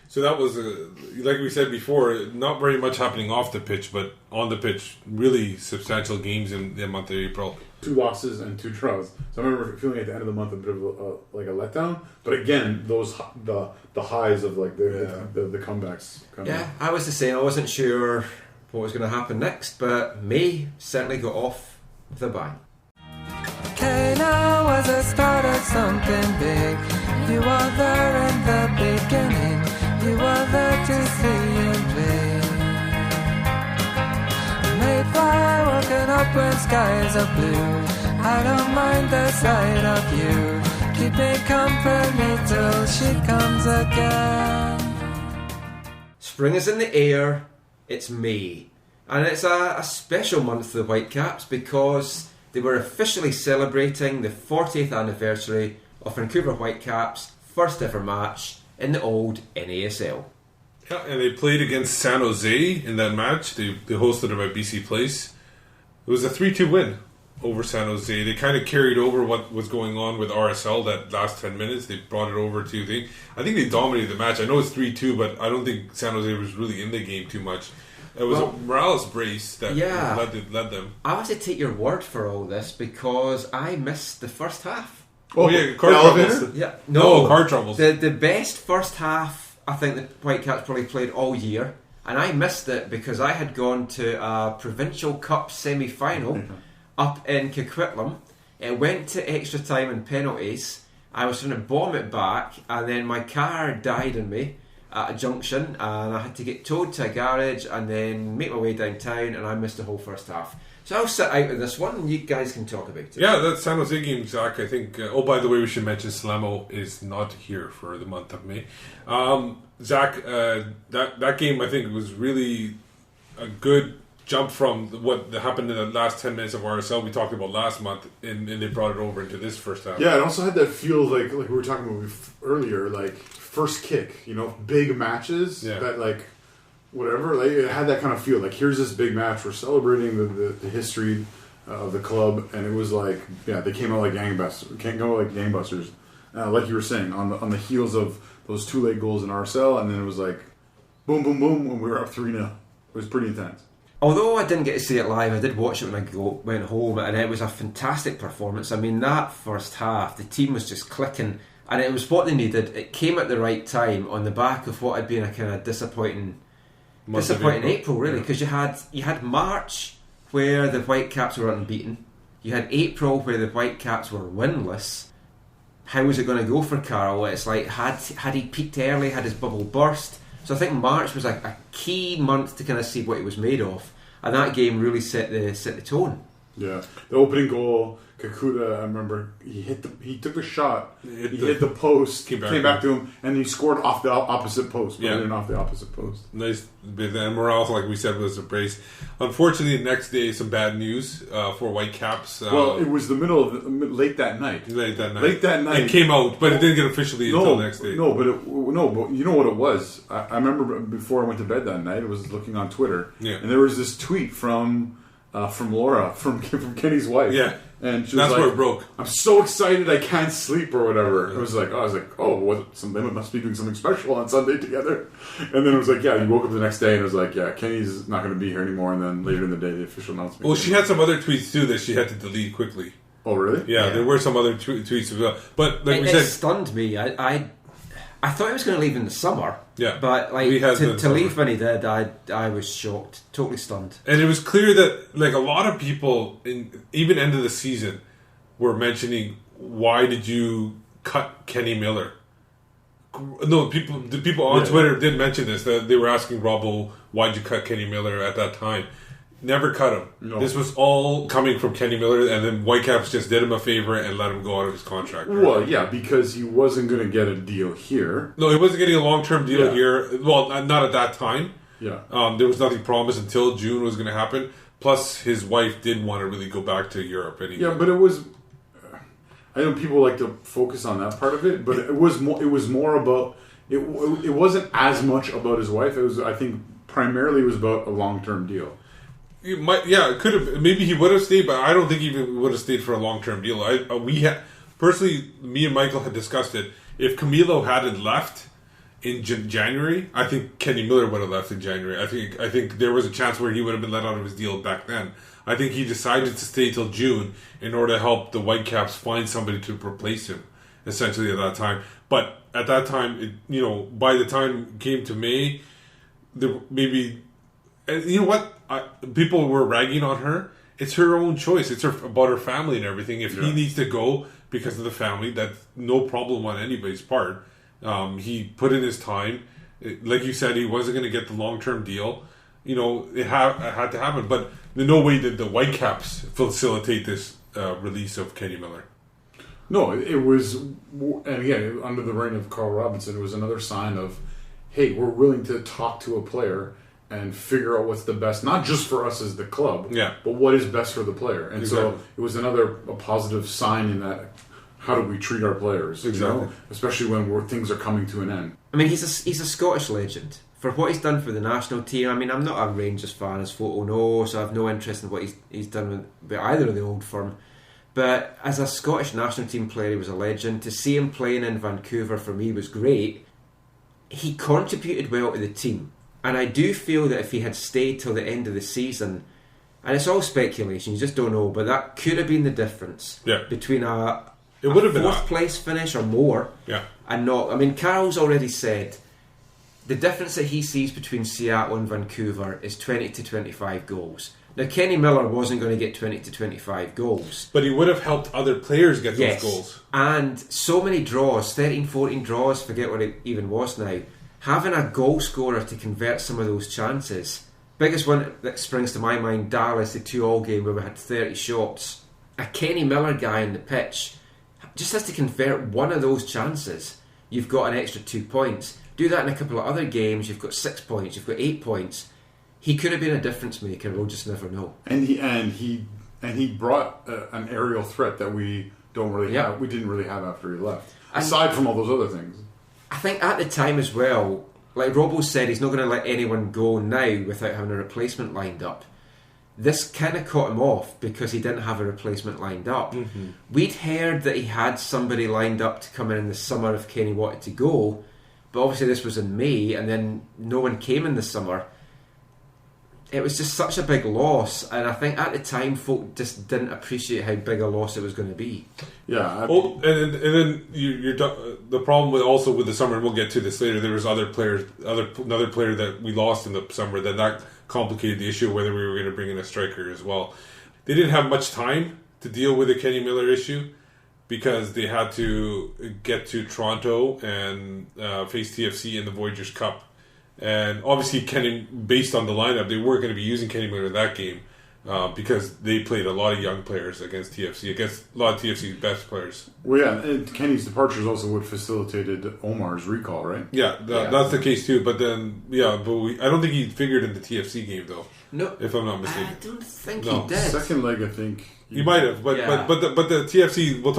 [SPEAKER 3] So that was, like we said before, not very much happening off the pitch, but on the pitch, really substantial games in the month of April.
[SPEAKER 4] 2 losses and 2 draws. So I remember feeling at the end of the month a bit of a letdown. But again, those the highs of like the comebacks.
[SPEAKER 2] Yeah, I was the same. I wasn't sure what was going to happen next, but May certainly got off the bang.
[SPEAKER 7] Kayla was the start of something big. You were there in the beginning. You were there to see him play. Mayfly woken up when skies are blue. I don't mind the sight of you. Keep me company till she comes again.
[SPEAKER 2] Spring is in the air. It's May. And it's a special month for the Whitecaps because they were officially celebrating the 40th anniversary of Vancouver Whitecaps' first ever match in the old NASL.
[SPEAKER 3] Yeah, and they played against San Jose in that match. They hosted them at BC Place. It was a 3-2 win over San Jose. They kind of carried over what was going on with RSL that last 10 minutes. They brought it over to I think they dominated the match. I know it's 3-2, but I don't think San Jose was really in the game too much. It was a Morales brace that led them.
[SPEAKER 2] I want to take your word for all this because I missed the first half.
[SPEAKER 3] Oh yeah, card troubles.
[SPEAKER 2] Yeah,
[SPEAKER 3] card troubles.
[SPEAKER 2] The best first half I think the Whitecaps probably played all year, and I missed it because I had gone to a Provincial Cup semi-final up in Coquitlam. It went to extra time and penalties. I was trying to bomb it back, and then my car died on me at a junction, and I had to get towed to a garage and then make my way downtown, and I missed the whole first half. So I'll sit out with this one and you guys can talk about it.
[SPEAKER 3] Yeah, that San Jose game, Zach, I think... by the way, we should mention Slamo is not here for the month of May. Zach, that game, I think, was really a good jump from what happened in the last 10 minutes of RSL we talked about last month, and they brought it over into this first half.
[SPEAKER 4] Yeah, it also had that feel like we were talking about earlier, like first kick, big matches that like... whatever, like it had that kind of feel. Like here's this big match. We're celebrating the history of the club, and it was like, they came out like gangbusters. Can't go like gangbusters, like you were saying on the heels of those 2 late goals in RSL, and then it was like, boom, boom, boom, when we were up 3-0. It was pretty intense.
[SPEAKER 2] Although I didn't get to see it live, I did watch it when I went home, and it was a fantastic performance. I mean, that first half, the team was just clicking, and it was what they needed. It came at the right time on the back of what had been a kind of disappointing April, really, because you had March where the Whitecaps were unbeaten. You had April where the Whitecaps were winless. How was it going to go for Carroll? It's like had he peaked early, had his bubble burst. So I think March was a key month to kind of see what he was made of, and that game really set the tone.
[SPEAKER 4] Yeah, the opening goal, Kakuta. I remember he took the shot, he hit the post, came back to him, and he scored off the opposite post. Off the opposite post.
[SPEAKER 3] Nice. And Morales, like we said, was a brace. Unfortunately, the next day, some bad news for Whitecaps.
[SPEAKER 4] Well, it was the middle of late that night.
[SPEAKER 3] Late that night.
[SPEAKER 4] It
[SPEAKER 3] came out, but it didn't get officially until the next day.
[SPEAKER 4] But you know what it was? I remember before I went to bed that night, I was looking on Twitter, and there was this tweet from Laura, from Kenny's wife.
[SPEAKER 3] Yeah.
[SPEAKER 4] And she was
[SPEAKER 3] that's
[SPEAKER 4] like,
[SPEAKER 3] where it broke.
[SPEAKER 4] I'm so excited I can't sleep or whatever. I was like, they must be doing something special on Sunday together. And then it was like, you woke up the next day and it was like, Kenny's not going to be here anymore. And then later in the day, the official announcement.
[SPEAKER 3] Well, she had some other tweets too that she had to delete quickly.
[SPEAKER 4] Oh, really?
[SPEAKER 3] Yeah, there were some other tweets as well. But like
[SPEAKER 2] it stunned me. I thought he was going to leave in the summer.
[SPEAKER 3] Yeah,
[SPEAKER 2] but to leave when he did, I was shocked, totally stunned.
[SPEAKER 3] And it was clear that like a lot of people, even end of the season, were mentioning, why did you cut Kenny Miller? No, the people on Twitter did mention this, that they were asking Robbo, why'd you cut Kenny Miller at that time? Never cut him. No. This was all coming from Kenny Miller, and then Whitecaps just did him a favor and let him go out of his contract. Right?
[SPEAKER 4] Well, yeah, because he wasn't going to get a deal here.
[SPEAKER 3] No, he wasn't getting a long-term deal here. Well, not at that time.
[SPEAKER 4] Yeah.
[SPEAKER 3] There was nothing promised until June was going to happen. Plus, his wife did want to really go back to Europe anyway.
[SPEAKER 4] Yeah, but it was... I know people like to focus on that part of it, but it was more about... It wasn't as much about his wife. It was, I think, primarily it was about a long-term deal.
[SPEAKER 3] It could have. Maybe he would have stayed, but I don't think he would have stayed for a long-term deal. Personally, me and Michael had discussed it. If Camilo hadn't left in January, I think Kenny Miller would have left in January. I think there was a chance where he would have been let out of his deal back then. I think he decided to stay till June in order to help the Whitecaps find somebody to replace him, essentially at that time. But at that time, by the time it came to May, you know what? People were ragging on her. It's her own choice. It's about her family and everything. If he needs to go because of the family, that's no problem on anybody's part. He put in his time. Like you said, he wasn't going to get the long-term deal. It had to happen. But in no way did the Whitecaps facilitate this release of Kenny Miller.
[SPEAKER 4] No, it was, and again, under the reign of Carl Robinson, it was another sign of, hey, we're willing to talk to a player and figure out what's the best, not just for us as the club, but what is best for the player. And so it was a positive sign in that, how do we treat our players?
[SPEAKER 3] Exactly.
[SPEAKER 4] Especially when things are coming to an end.
[SPEAKER 2] I mean, he's a Scottish legend. For what he's done for the national team, I mean, I'm not a Rangers fan, as Photo knows, so I have no interest in what he's done with either of the old firm. But as a Scottish national team player, he was a legend. To see him playing in Vancouver, for me, was great. He contributed well to the team. And I do feel that if he had stayed till the end of the season, and it's all speculation, you just don't know, but that could have been the difference between a fourth place finish or more and not. I mean, Carroll's already said the difference that he sees between Seattle and Vancouver is 20 to 25 goals. Now, Kenny Miller wasn't going to get 20 to 25 goals.
[SPEAKER 3] But he would have helped other players get those goals.
[SPEAKER 2] And so many draws, 13, 14 draws, forget what it even was now. Having a goal scorer to convert some of those chances. Biggest one that springs to my mind, Dallas, the 2-2 game where we had 30 shots. A Kenny Miller guy on the pitch just has to convert one of those chances. You've got an extra 2 points. Do that in a couple of other games, you've got 6 points, you've got 8 points. He could have been a difference maker, we'll just never know.
[SPEAKER 4] And he brought an aerial threat that we don't really have. We didn't really have after he left. Aside from all those other things.
[SPEAKER 2] I think at the time as well, like Robbo said, he's not going to let anyone go now without having a replacement lined up. This kind of caught him off because he didn't have a replacement lined up. Mm-hmm. We'd heard that he had somebody lined up to come in the summer if Kenny wanted to go, but obviously this was in May, and then no one came in the summer. It was just such a big loss, and I think at the time folk just didn't appreciate how big a loss it was going to be.
[SPEAKER 3] Yeah. And then you're the problem with the summer, and we'll get to this later. There was another player that we lost in the summer. That complicated the issue of whether we were going to bring in a striker as well. They didn't have much time to deal with the Kenny Miller issue because they had to get to Toronto and face TFC in the Voyageurs Cup. And obviously, Kenny, based on the lineup, they weren't going to be using Kenny Miller in that game. because they played a lot of young players against TFC, against a lot of TFC's best players.
[SPEAKER 4] Well, yeah, and Kenny's departure is also what facilitated Omar's recall, right?
[SPEAKER 3] Yeah, that's the case too. But then, I don't think he figured in the TFC game though.
[SPEAKER 2] No,
[SPEAKER 3] if I'm not mistaken.
[SPEAKER 2] I don't think he did.
[SPEAKER 4] Second leg, I think
[SPEAKER 3] he might have, but the TFC. Let's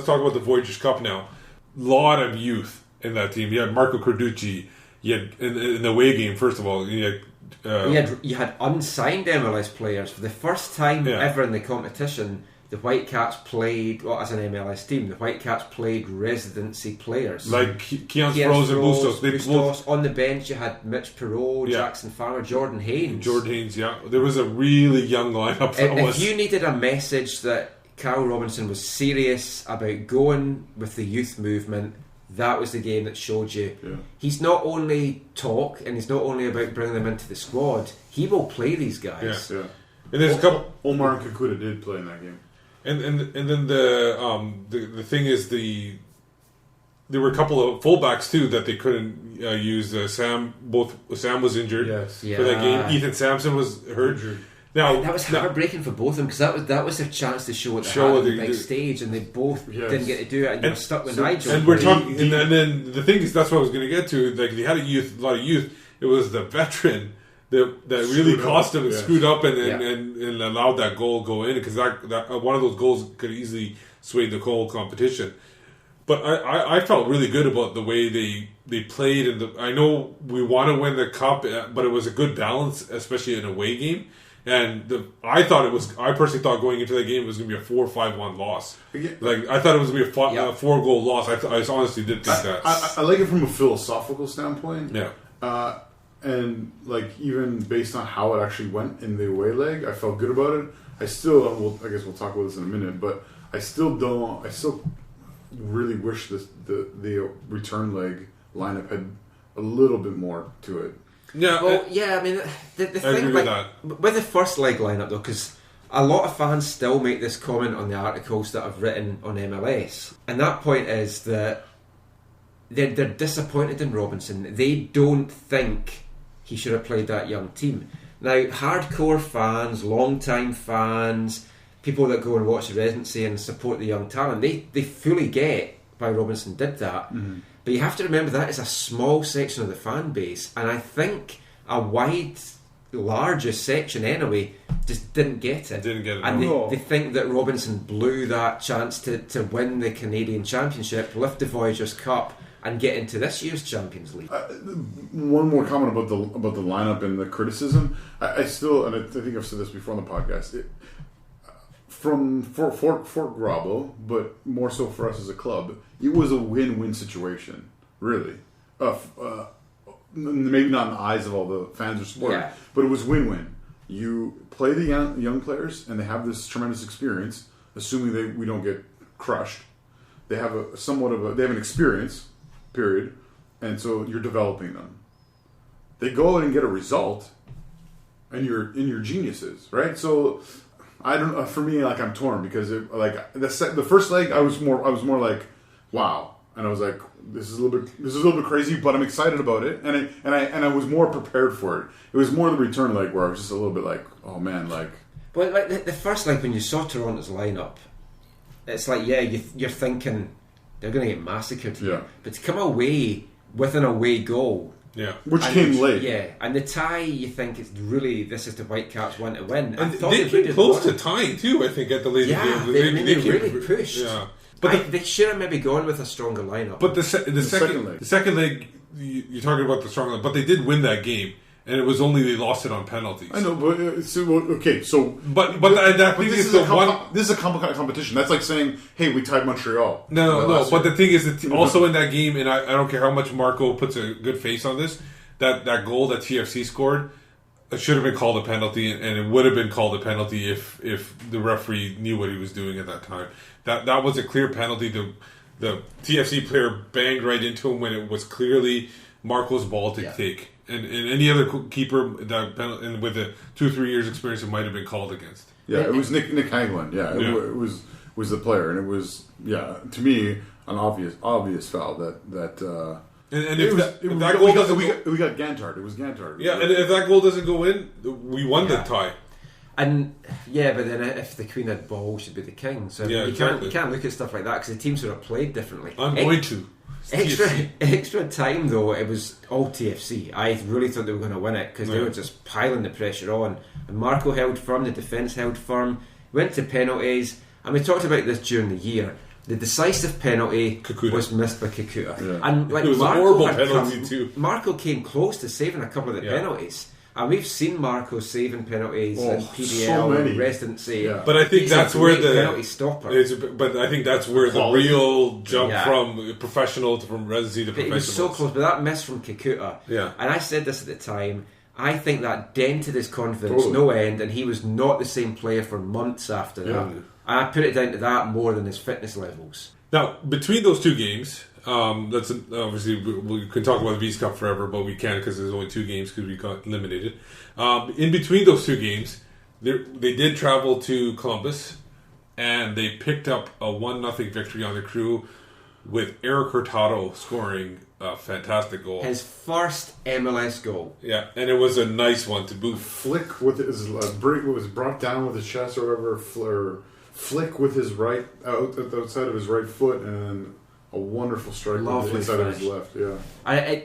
[SPEAKER 3] talk about the Voyagers Cup now. Lot of youth in that team. You had Marco Carducci. You had in the away game. First of all, you
[SPEAKER 2] had unsigned MLS players for the first time ever in the competition. The Whitecaps played, as an MLS team, the Whitecaps played residency players.
[SPEAKER 3] Like Keon Sproles and
[SPEAKER 2] Bustos. On the bench, you had Mitch Perot, Jackson Farmer, Jordan Haynes.
[SPEAKER 3] There was a really young lineup.
[SPEAKER 2] If you needed a message that Carl Robinson was serious about going with the youth movement, that was the game that showed you. Yeah. He's not only talk, and he's not only about bringing them into the squad, he will play these guys.
[SPEAKER 4] Yeah. And there's a couple. Omar and Kakuta did play in that game.
[SPEAKER 3] And then the thing is there were a couple of fullbacks too that they couldn't use. Sam was injured for that game. Ethan Sampson was hurt. Now
[SPEAKER 2] that was heartbreaking for both of them, because that was their chance to show what they had on the big stage, and they both didn't get to do it, and they were stuck with Nigel.
[SPEAKER 3] And we're talking, and then the thing is, that's what I was going to get to. Like, they had a lot of youth. It was the veteran that really cost them and screwed up and allowed that goal go in, because that one of those goals could easily sway the whole competition. But I felt really good about the way they played, and I know we want to win the cup, but it was a good balance, especially in an away game. And I personally thought going into that game it was going to be a 4-5-1 loss. Like, I thought it was going to be a 4-goal loss. I honestly did think that.
[SPEAKER 4] I like it from a philosophical standpoint.
[SPEAKER 3] Yeah.
[SPEAKER 4] And like, even based on how it actually went in the away leg, I felt good about it. I guess we'll talk about this in a minute, but I still really wish the return leg lineup had a little bit more to it.
[SPEAKER 3] Yeah,
[SPEAKER 2] I mean, the thing with the first leg lineup though, because a lot of fans still make this comment on the articles that I've written on MLS, and that point is that they're disappointed in Robinson. They don't think he should have played that young team. Now, hardcore fans, long-time fans, people that go and watch the residency and support the young talent, they fully get why Robinson did that. Mm-hmm. But you have to remember that is a small section of the fan base, and I think a larger section anyway just didn't get it. And they think that Robinson blew that chance to win the Canadian Championship, lift the Voyagers Cup, and get into this year's Champions League.
[SPEAKER 4] One more comment about the lineup and the criticism. I still, and I think I've said this before on the podcast, for Fort Grabo, but more so for us as a club, it was a win-win situation, really. Maybe not in the eyes of all the fans or supporters, but it was win-win. You play the young players, and they have this tremendous experience, assuming we don't get crushed. They have they have an experience, period, and so you're developing them. They go out and get a result, and you're geniuses, right? So I don't know. For me, like, I'm torn because the first leg, I was more like, wow, and I was like, this is a little bit crazy, but I'm excited about it, and I was more prepared for it. It was more the return leg where I was just a little bit like, oh man, like.
[SPEAKER 2] Well, like the first leg when you saw Toronto's lineup, it's like, you're thinking they're going to get massacred here, but to come away with an away goal.
[SPEAKER 3] Yeah,
[SPEAKER 4] which came late.
[SPEAKER 2] Yeah, and the tie, you think it's really, this is the Whitecaps want to win.
[SPEAKER 3] And they came close to tying too, I think, at the late game.
[SPEAKER 2] They really pushed. Yeah. But they should have maybe gone with a stronger lineup.
[SPEAKER 3] But the second leg, you're talking about the stronger leg, but they did win that game, and it was only they lost it on penalties.
[SPEAKER 4] I know, but this is a complicated competition. That's like saying, "Hey, we tied Montreal."
[SPEAKER 3] No. But the thing is that also in that game, and I don't care how much Marco puts a good face on this, that goal that TFC scored, it should have been called a penalty, and it would have been called a penalty if the referee knew what he was doing at that time. That was a clear penalty. The TFC player banged right into him when it was clearly Marco's ball to take. And any other keeper that penalty, and with the 2-3 years experience, it might have been called against.
[SPEAKER 4] Yeah, it was Nick Hagland. It was the player, and it was to me an obvious foul that. And if that goal doesn't, we got Gantard. It was Gantard.
[SPEAKER 3] Yeah, and if that goal doesn't go in, we won the tie.
[SPEAKER 2] And yeah, but then if the Queen had balls, she'd be the King. So
[SPEAKER 3] Yeah,
[SPEAKER 2] you
[SPEAKER 3] exactly.
[SPEAKER 2] can't look at stuff like that because the teams sort of played differently.
[SPEAKER 3] I'm going to.
[SPEAKER 2] Extra time though, it was all TFC. I really thought they were going to win it because they
[SPEAKER 3] Yeah.
[SPEAKER 2] were just piling the pressure on. And Marco held firm, the defence held firm, went to penalties, and we talked about this during the year. The decisive penalty
[SPEAKER 3] Kakuta.
[SPEAKER 2] was missed by Kakuta,
[SPEAKER 4] Yeah.
[SPEAKER 2] and like
[SPEAKER 3] It was a
[SPEAKER 2] Marco
[SPEAKER 3] horrible
[SPEAKER 2] had
[SPEAKER 3] penalty too.
[SPEAKER 2] Marco came close to saving a couple of the
[SPEAKER 3] Yeah.
[SPEAKER 2] penalties. And we've seen Marco saving penalties
[SPEAKER 4] Oh,
[SPEAKER 2] in
[SPEAKER 4] so
[SPEAKER 2] PDL
[SPEAKER 4] many.
[SPEAKER 2] and residency.
[SPEAKER 4] Yeah.
[SPEAKER 3] But I think
[SPEAKER 2] He's
[SPEAKER 3] that's
[SPEAKER 2] a
[SPEAKER 3] where
[SPEAKER 2] great penalty stopper.
[SPEAKER 3] But I think that's where the
[SPEAKER 4] Quality.
[SPEAKER 3] real jump
[SPEAKER 2] Yeah.
[SPEAKER 3] from professional to from residency to
[SPEAKER 2] But he
[SPEAKER 3] professional.
[SPEAKER 2] was so close, but that miss from Kakuta.
[SPEAKER 3] Yeah.
[SPEAKER 2] And I said this at the time. I think that dented his confidence
[SPEAKER 4] Totally.
[SPEAKER 2] no end, and he was not the same player for months after that.
[SPEAKER 4] Yeah.
[SPEAKER 2] And I put it down to that more than his fitness levels.
[SPEAKER 3] Now, between those two games, that's obviously we can talk about the V's Cup forever, but we can't because there's only 2 games because we got eliminated. In between those 2 games, they did travel to Columbus, and they picked up a 1-0 victory on the Crew with Eric Hurtado scoring a fantastic goal.
[SPEAKER 2] His first MLS goal.
[SPEAKER 3] Yeah, and it was a nice one to boot.
[SPEAKER 4] Flick with his break was brought down with his chest or whatever. Flick with his right outside of his right foot, and a wonderful strike with the
[SPEAKER 2] Lovely
[SPEAKER 4] inside of his
[SPEAKER 2] finish.
[SPEAKER 4] left. Yeah,
[SPEAKER 2] And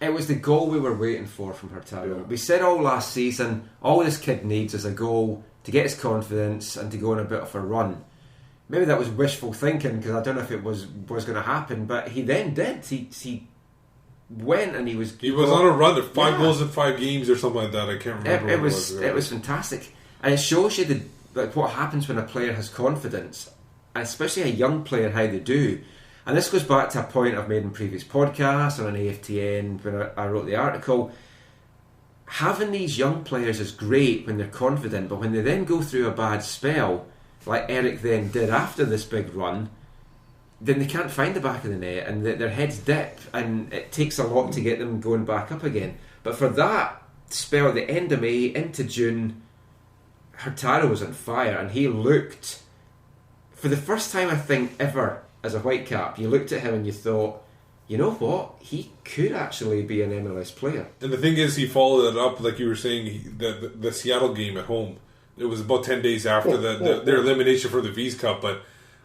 [SPEAKER 2] it was the goal we were waiting for from Hurtado.
[SPEAKER 4] Yeah.
[SPEAKER 2] We said all last season, all this kid needs is a goal to get his confidence and to go on a bit of a run. Maybe that was wishful thinking because I don't know if it was going to happen, but he then did. He went and he was
[SPEAKER 3] on a run of 5
[SPEAKER 2] Yeah.
[SPEAKER 3] goals in 5 games or something like that. I can't remember.
[SPEAKER 2] It
[SPEAKER 3] what
[SPEAKER 2] was fantastic, and it shows you what happens when a player has confidence, and especially a young player, how they do. And this goes back to a point I've made in previous podcasts or on AFTN when I wrote the article. Having these young players is great when they're confident, but when they then go through a bad spell, like Eric then did after this big run, then they can't find the back of the net and their heads dip, and it takes a lot to get them going back up again. But for that spell, the end of May into June, Hurtado was on fire, and he looked, for the first time I think ever as a Whitecap, you looked at him and you thought, you know what, he could actually be an MLS player.
[SPEAKER 3] And the thing is, he followed it up, like you were saying, the Seattle game at home. It was about 10 days after their elimination for the V's Cup, but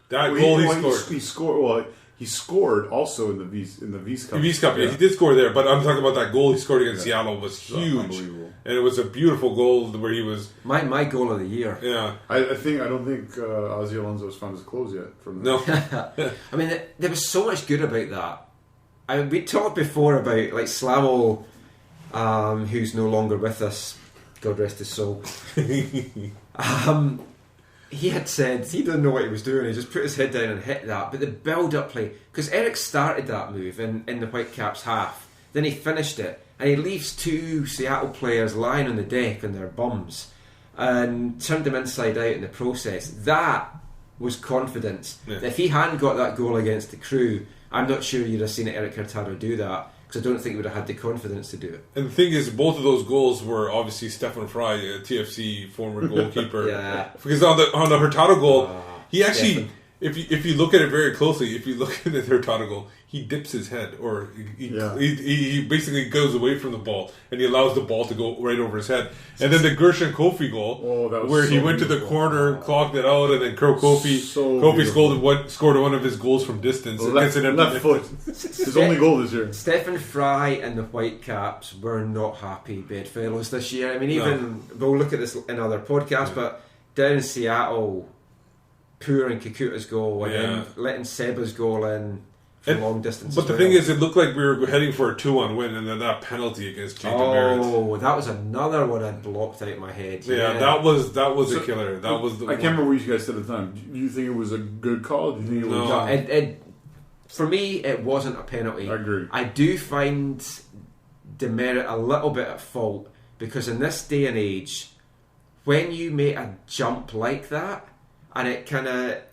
[SPEAKER 3] that goal he scored.
[SPEAKER 4] He scored. Well, he scored also in the V's Cup.
[SPEAKER 3] The V's Cup, yeah, he did score there, but I'm talking about that goal he scored against Seattle was huge.
[SPEAKER 4] Unbelievable.
[SPEAKER 3] And it was a beautiful goal where he was...
[SPEAKER 2] My goal of the year.
[SPEAKER 3] Yeah.
[SPEAKER 4] I don't think Ozzy Alonso's found his clothes yet. From
[SPEAKER 3] No.
[SPEAKER 2] I mean, there was so much good about that. I mean, we talked before about like Slamo, who's no longer with us, God rest his soul. He had said he didn't know what he was doing. He just put his head down and hit that. But the build-up play, because Eric started that move in the Whitecaps half, then he finished it, and he leaves 2 Seattle players lying on the deck on their bums, and turned them inside out in the process. That was confidence.
[SPEAKER 3] Yeah.
[SPEAKER 2] If he hadn't got that goal against the Crew, I'm not sure you'd have seen Eric Hurtado do that, because I don't think he would have had the confidence to do it.
[SPEAKER 3] And the thing is, both of those goals were obviously Stefan Fry, a TFC former goalkeeper.
[SPEAKER 2] Yeah.
[SPEAKER 3] Because on the Hurtado goal, he actually,
[SPEAKER 2] Stefan.
[SPEAKER 3] if you look at it very closely, if you look at the Hurtado goal, he dips his head, or he basically goes away from the ball, and he allows the ball to go right over his head. And then the Gershon Kofi goal,
[SPEAKER 4] that was
[SPEAKER 3] where he
[SPEAKER 4] so
[SPEAKER 3] went to the
[SPEAKER 4] beautiful.
[SPEAKER 3] corner, clocked it out, and then Kofi scored one of his goals from distance.
[SPEAKER 4] Left foot. His only goal this year.
[SPEAKER 2] Stefan Fry and the Whitecaps were not happy bedfellows this year. I mean, even we'll look at this in other podcasts, but down in Seattle, pouring Kakuta's goal and then letting Seba's goal in from long distance.
[SPEAKER 3] But the thing is, it looked like we were heading for a 2-1 win, and then that penalty against Jay DeMerit.
[SPEAKER 2] Oh, that was another one I'd blocked out of my head.
[SPEAKER 3] Yeah, that was a killer. That was the
[SPEAKER 4] I can't remember what you guys said at the time. Do you think it was a good call? Do you think it was?
[SPEAKER 2] No, for me, it wasn't a penalty.
[SPEAKER 4] I agree.
[SPEAKER 2] I do find DeMerit a little bit at fault, because in this day and age, when you make a jump like that, and it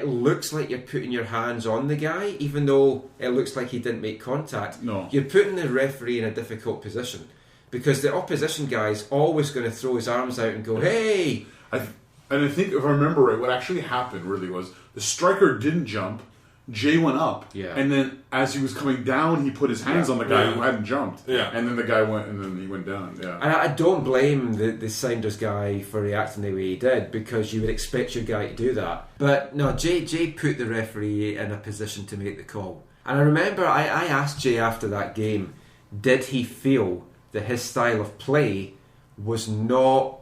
[SPEAKER 2] looks like you're putting your hands on the guy, even though it looks like he didn't make contact.
[SPEAKER 4] No.
[SPEAKER 2] You're putting the referee in a difficult position, because the opposition guy's always going to throw his arms out and go, hey!
[SPEAKER 4] And I think, if I remember right, what actually happened really was the striker didn't jump. Jay went up,
[SPEAKER 2] Yeah.
[SPEAKER 4] and then as he was coming down, he put his hands on the guy
[SPEAKER 3] Yeah.
[SPEAKER 4] who hadn't jumped.
[SPEAKER 3] Yeah.
[SPEAKER 4] And then the guy went, and then he went down. Yeah.
[SPEAKER 2] And I don't blame the Sounders guy for reacting the way he did, because you would expect your guy to do that. But no, Jay put the referee in a position to make the call. And I remember I asked Jay after that game, did he feel that his style of play was not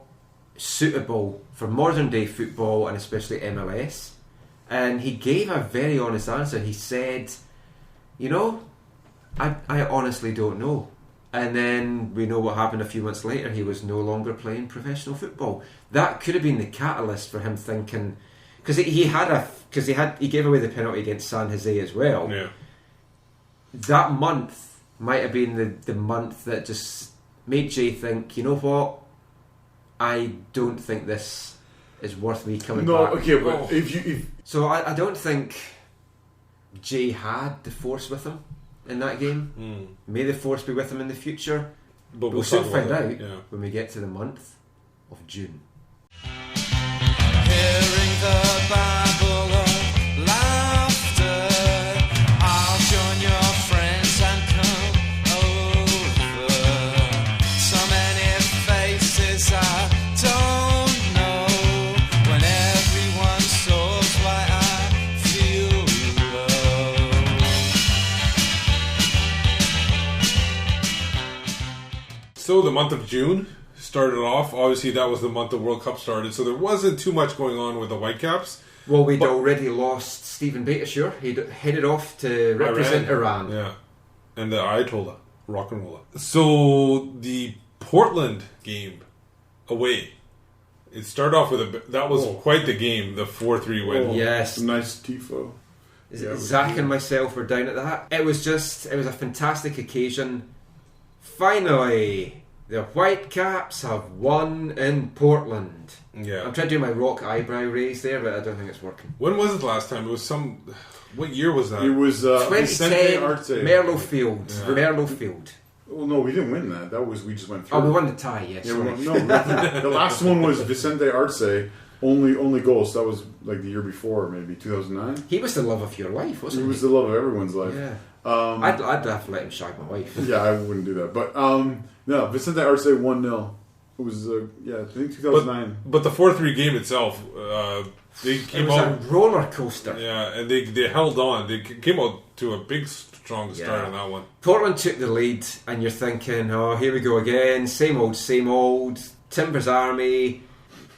[SPEAKER 2] suitable for modern day football and especially MLS? And he gave a very honest answer. He said, I honestly don't know. And then we know what happened a few months later. He was no longer playing professional football. That could have been the catalyst for him thinking, because he gave away the penalty against San Jose as well.
[SPEAKER 3] Yeah.
[SPEAKER 2] That month might have been the month that just made Jay think, you know what, I don't think this is worth me coming back.
[SPEAKER 4] Okay, but if
[SPEAKER 2] So I don't think Jay had the force with him in that game. May the force be with him in the future.
[SPEAKER 3] But
[SPEAKER 2] We'll soon
[SPEAKER 3] talk
[SPEAKER 2] find
[SPEAKER 3] about
[SPEAKER 2] out
[SPEAKER 3] that.
[SPEAKER 2] when we get to the month of June.
[SPEAKER 6] Hearing the babble of laughter, I'll join your friends and come over. So many faces I don't know, when everyone knows why I feel low.
[SPEAKER 3] So the month of June started off. Obviously, that was the month the World Cup started, so there wasn't too much going on with the Whitecaps.
[SPEAKER 2] Well, we'd already lost Stephen Beitashour. He'd headed off to represent Iran.
[SPEAKER 3] Yeah. And the Ayatollah, rock and roller. So the Portland game away. It started off with that was quite the game, the 4-3 win.
[SPEAKER 2] Yes.
[SPEAKER 4] nice tifo.
[SPEAKER 2] Zach and myself were down at that. It was a fantastic occasion. Finally, the Whitecaps have won in Portland.
[SPEAKER 3] Yeah.
[SPEAKER 2] I'm trying to do my rock eyebrow raise there, but I don't think it's working.
[SPEAKER 3] When was it last time? It was what year was that?
[SPEAKER 4] It was Vicente
[SPEAKER 2] 2010,
[SPEAKER 4] Arce.
[SPEAKER 2] Merlo Field.
[SPEAKER 3] Yeah.
[SPEAKER 2] Merlo Field.
[SPEAKER 4] Well, no, we didn't win that. We just went through.
[SPEAKER 2] Oh, we won the tie, yes.
[SPEAKER 4] Yeah, the last one was Vicente Arce. Only goals. That was like the year before, maybe 2009.
[SPEAKER 2] He was the love of your life, wasn't
[SPEAKER 4] He
[SPEAKER 2] he?
[SPEAKER 4] was the love of everyone's life.
[SPEAKER 2] Yeah. I'd have to let him shag my wife.
[SPEAKER 4] Yeah, I wouldn't do that. But no, Vicente Arce 1-0. It was I think 2009.
[SPEAKER 3] But the 4-3 game itself, they
[SPEAKER 2] It
[SPEAKER 3] came
[SPEAKER 2] was
[SPEAKER 3] out.
[SPEAKER 2] a roller coaster.
[SPEAKER 3] Yeah, and they held on. They came out to a big, strong start on that one.
[SPEAKER 2] Portland took the lead, and you're thinking, oh, here we go again. Same old. Timbers Army,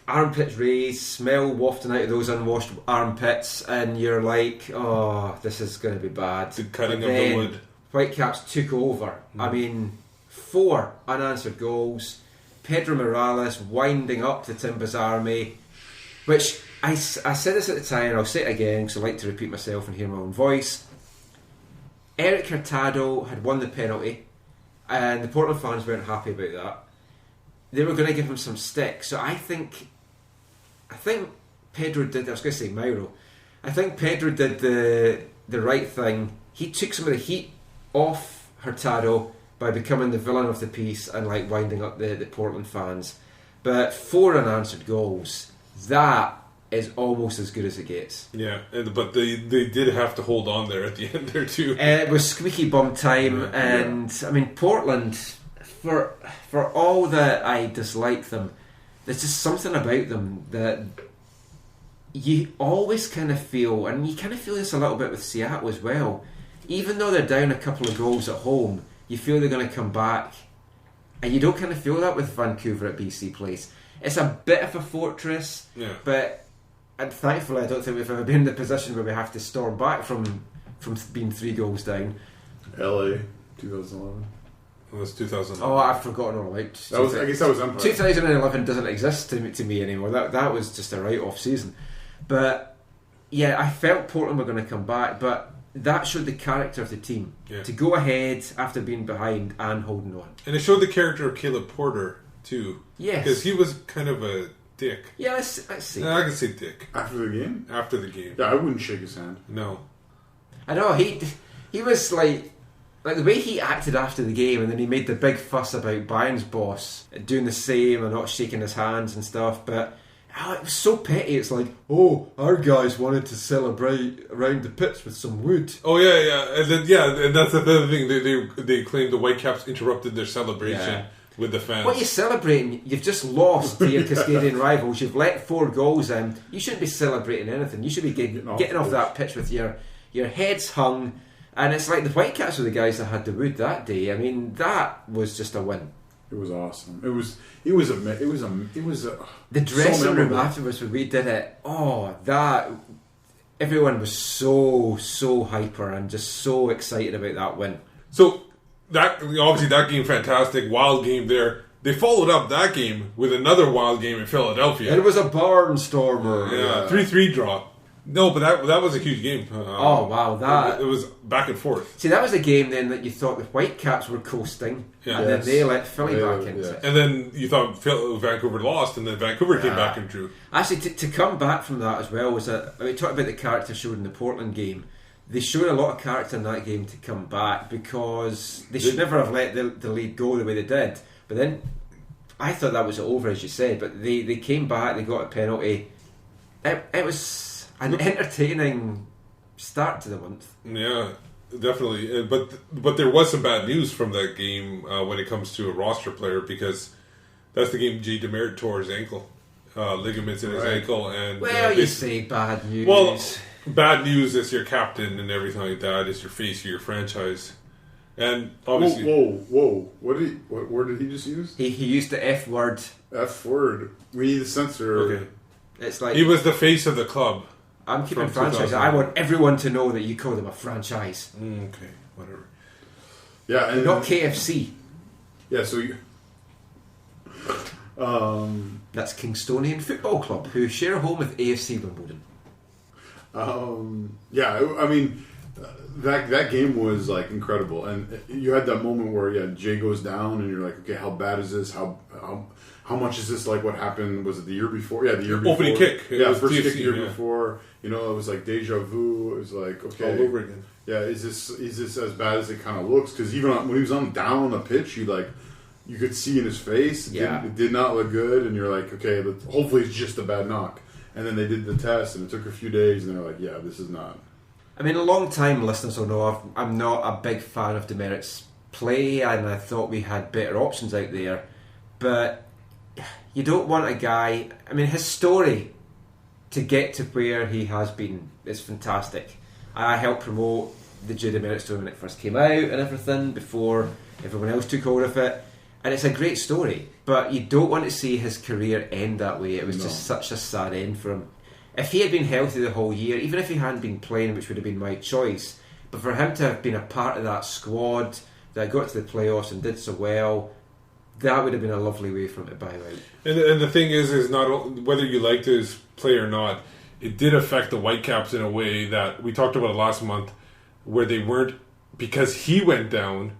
[SPEAKER 2] armpits raised, smell wafting out of those unwashed armpits, and you're like, oh, this is going to be bad.
[SPEAKER 3] The cutting
[SPEAKER 2] But
[SPEAKER 3] of the
[SPEAKER 2] then
[SPEAKER 3] wood.
[SPEAKER 2] Whitecaps took over. I mean, 4 unanswered goals. Pedro Morales winding up the Timbers Army, which I said this at the time, and I'll say it again because I like to repeat myself and hear my own voice. Eric Hurtado had won the penalty, and the Portland fans weren't happy about that. They were going to give him some stick, so I think Pedro did. I was going to say Mauro. I think Pedro did the right thing. He took some of the heat off Hurtado by becoming the villain of the piece and like winding up the Portland fans. But 4 unanswered goals, that is almost as good as it gets.
[SPEAKER 3] Yeah, but they did have to hold on there at the end there too.
[SPEAKER 2] It was squeaky bum time, and I mean Portland, for all that I dislike them, there's just something about them that you always kind of feel, and you kind of feel this a little bit with Seattle as well. Even though they're down a couple of goals at home, you feel they're going to come back, and you don't kind of feel that with Vancouver at BC Place. It's a bit of a fortress, but and thankfully I don't think we've ever been in the position where we have to storm back from being 3 goals down.
[SPEAKER 4] LA 2011.
[SPEAKER 3] It was 2000.
[SPEAKER 2] Oh, I've forgotten all about
[SPEAKER 4] That was, I guess that was Empire.
[SPEAKER 2] 2011 doesn't exist to me anymore. That was just a write-off season. But yeah, I felt Portland were going to come back, but that showed the character of the team to go ahead after being behind and holding on.
[SPEAKER 3] And it showed the character of Caleb Porter too.
[SPEAKER 2] Yes,
[SPEAKER 3] because he was kind of a dick.
[SPEAKER 2] Yeah, let's see.
[SPEAKER 3] I can say dick
[SPEAKER 4] after the game.
[SPEAKER 3] After the game,
[SPEAKER 4] yeah, I wouldn't shake his hand.
[SPEAKER 3] No,
[SPEAKER 2] I know he was like the way he acted after the game, and then he made the big fuss about Bayern's boss doing the same and not shaking his hands and stuff. But it was so petty. It's like, oh, our guys wanted to celebrate around the pitch with some wood.
[SPEAKER 3] Oh yeah, and that's the other thing. They claimed the Whitecaps interrupted their celebration with the fans.
[SPEAKER 2] What are you celebrating? You've just lost to your Cascadian rivals. You've let 4 goals in. You shouldn't be celebrating anything. You should be getting off that pitch with your heads hung. And it's like the Whitecaps were the guys that had the wood that day. I mean, that was just a win.
[SPEAKER 4] It was awesome. It was
[SPEAKER 2] the dressing room afterwards when we did it. Oh, that everyone was so hyper and just so excited about that win.
[SPEAKER 3] So that obviously that game fantastic, wild game there. They followed up that game with another wild game in Philadelphia.
[SPEAKER 2] It was a barnstormer.
[SPEAKER 3] Yeah, 3-3 draw. No, but that was a huge game.
[SPEAKER 2] Oh wow, that
[SPEAKER 3] it was back and forth.
[SPEAKER 2] See, that was a game then that you thought the Whitecaps were coasting, and then they let Philly back into it.
[SPEAKER 3] And then you thought Vancouver lost, and then Vancouver came back and drew.
[SPEAKER 2] Actually, to come back from that as well was that we talked about the character showed in the Portland game. They showed a lot of character in that game to come back because they should never have let the lead go the way they did. But then I thought that was over, as you said. But they came back, they got a penalty. It was an entertaining start to the month.
[SPEAKER 3] Yeah, definitely. But there was some bad news from that game when it comes to a roster player, because that's the game Jay DeMerit tore his ankle, ligaments in his ankle, and
[SPEAKER 2] you say bad news.
[SPEAKER 3] Well, bad news is your captain and everything like that. It's your face of your franchise, and obviously,
[SPEAKER 4] whoa! What word did he just use?
[SPEAKER 2] He used the F word.
[SPEAKER 4] F word. We need to censor.
[SPEAKER 3] Okay,
[SPEAKER 2] it's like
[SPEAKER 3] he was the face of the club.
[SPEAKER 2] I'm keeping franchise. I want everyone to know that you call them a franchise.
[SPEAKER 3] Okay, whatever.
[SPEAKER 4] Yeah, and
[SPEAKER 2] not KFC.
[SPEAKER 4] Yeah, so you.
[SPEAKER 2] That's Kingstonian Football Club, who share a home with AFC Wimbledon.
[SPEAKER 4] Yeah, I mean, that game was like incredible, and you had that moment where Jay goes down, and you're like, okay, how bad is this? How much is this like what happened? Was it the year before? Yeah, the year before.
[SPEAKER 3] Opening kick.
[SPEAKER 4] First kick the year before. You know, it was like deja vu. It was like, okay,
[SPEAKER 3] all over again.
[SPEAKER 4] Yeah, is this as bad as it kind of looks? Because even when he was down on the pitch, you could see in his face. It did not look good, and you're like, okay, hopefully it's just a bad knock. And then they did the test, and it took a few days, and they're like, yeah, this is not.
[SPEAKER 2] I mean, long-time listeners will know I'm not a big fan of DeMerit's play, and I thought we had better options out there. But you don't want a guy... I mean, his story to get to where he has been is fantastic. I helped promote the Jay DeMerit story when it first came out and everything, before everyone else took hold of it. And it's a great story, but you don't want to see his career end that way. It was just such a sad end for him. If he had been healthy the whole year, even if he hadn't been playing, which would have been my choice, but for him to have been a part of that squad that got to the playoffs and did so well, that would have been a lovely way for him to bow out.
[SPEAKER 3] And the thing is not whether you liked his play or not, it did affect the Whitecaps in a way that we talked about it last month, where they weren't, because he went down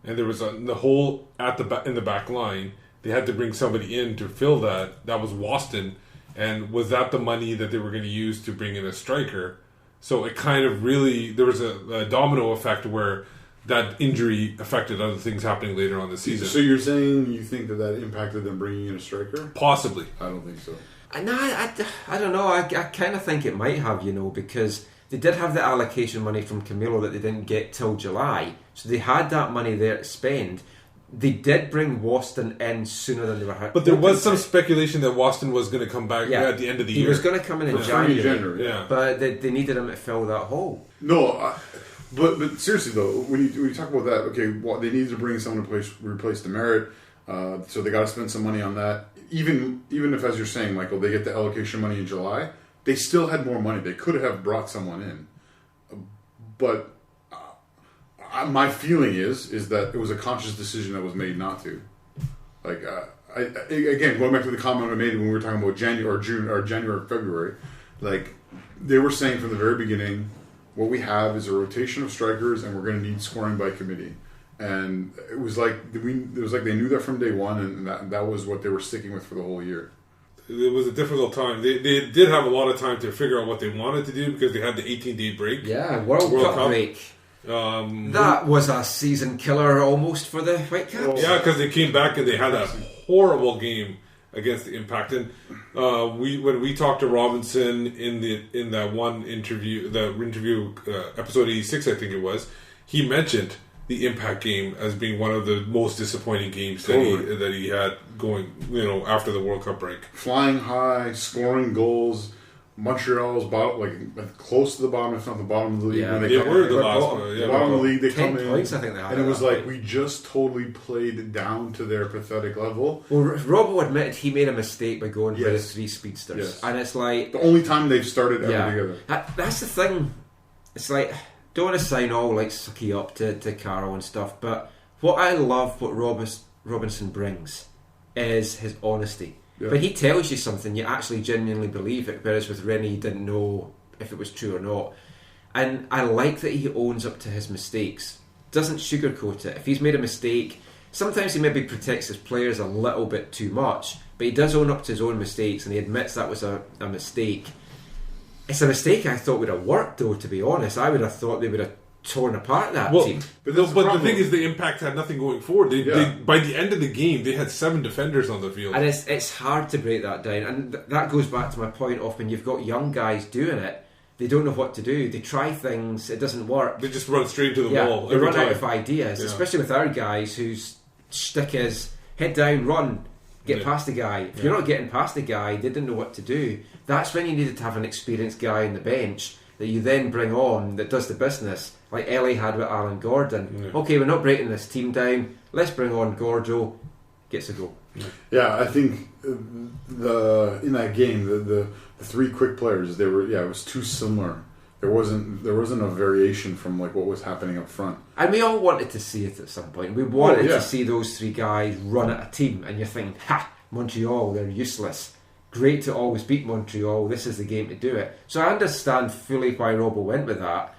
[SPEAKER 3] and there was the hole in the back line. They had to bring somebody in to fill that. That was Waston, and was that the money that they were going to use to bring in a striker? So it kind of really, there was a domino effect where that injury affected other things happening later on the season.
[SPEAKER 4] So you're saying you think that impacted them bringing in a striker?
[SPEAKER 3] Possibly.
[SPEAKER 4] I don't think so.
[SPEAKER 2] No, I don't know. I kind of think it might have, because they did have the allocation money from Camilo that they didn't get till July. So they had that money there to spend. They did bring Waston in sooner than they were.
[SPEAKER 3] But there was some speculation that Waston was going to come back at the end of the year.
[SPEAKER 2] He was going to come in January.
[SPEAKER 3] Yeah.
[SPEAKER 2] But they needed him to fill that hole.
[SPEAKER 4] No, but seriously though, when you talk about that, okay, they needed to bring someone to replace DeMerit, so they got to spend some money on that. Even if, as you're saying, Michael, they get the allocation money in July, they still had more money. They could have brought someone in, but my feeling is that it was a conscious decision that was made not to. Like, again, going back to the comment I made when we were talking about January or February, like they were saying from the very beginning, what we have is a rotation of strikers, and we're going to need scoring by committee. And it was like they knew that from day one, and that was what they were sticking with for the whole year.
[SPEAKER 3] It was a difficult time. They did have a lot of time to figure out what they wanted to do because they had the 18-day break.
[SPEAKER 2] Yeah, World Cup break. That was a season killer almost for the Whitecaps.
[SPEAKER 3] Yeah, because they came back and they had that horrible game against the Impact. And when we talked to Robinson in that one interview, episode 86, I think it was, he mentioned the Impact game as being one of the most disappointing games that he had going, after the World Cup break. Flying
[SPEAKER 4] high, scoring goals. Montreal's close to the bottom, if not the bottom of the league.
[SPEAKER 2] Yeah,
[SPEAKER 3] they were the bottom
[SPEAKER 4] of the league. They come in,
[SPEAKER 2] points, I think they had,
[SPEAKER 4] and it was like we just totally played down to their pathetic level.
[SPEAKER 2] Well, Robbo admitted he made a mistake by going for the 3 speedsters, and it's like
[SPEAKER 4] the only time they've started ever together.
[SPEAKER 2] That's the thing. It's like, don't want to sign all like sucky up to Carroll and stuff, but what I love, what Robinson brings, is his honesty. Yeah. But he tells you something, you actually genuinely believe it, whereas with Rennie you didn't know if it was true or not. And I like that he owns up to his mistakes, doesn't sugarcoat it. If he's made a mistake, sometimes he maybe protects his players a little bit too much, but he does own up to his own mistakes, and he admits that was a mistake. It's a mistake I thought would have worked, though, to be honest. I would have thought they would have torn apart that team.
[SPEAKER 3] But the thing is, the Impact had nothing going forward. They, by the end of the game, they had 7 defenders on the field.
[SPEAKER 2] And it's hard to break that down. And that goes back to my point of when you've got young guys doing it, they don't know what to do. They try things, it doesn't work.
[SPEAKER 3] They just run straight to the wall.
[SPEAKER 2] They run out of ideas, especially with our guys whose shtick is head down, run, get past the guy. If you're not getting past the guy, they didn't know what to do. That's when you needed to have an experienced guy on the bench that you then bring on that does the business, like Ellie had with Alan Gordon. Okay, we're not breaking this team down, let's bring on Gordo, gets a goal.
[SPEAKER 4] Yeah, I think in that game the 3 quick players, it was too similar. There wasn't a variation from like what was happening up front.
[SPEAKER 2] And we all wanted to see it at some point. We wanted to see those 3 guys run at a team, and you're thinking, Montreal, they're useless. Great to always beat Montreal, this is the game to do it. So I understand fully why Robbo went with that.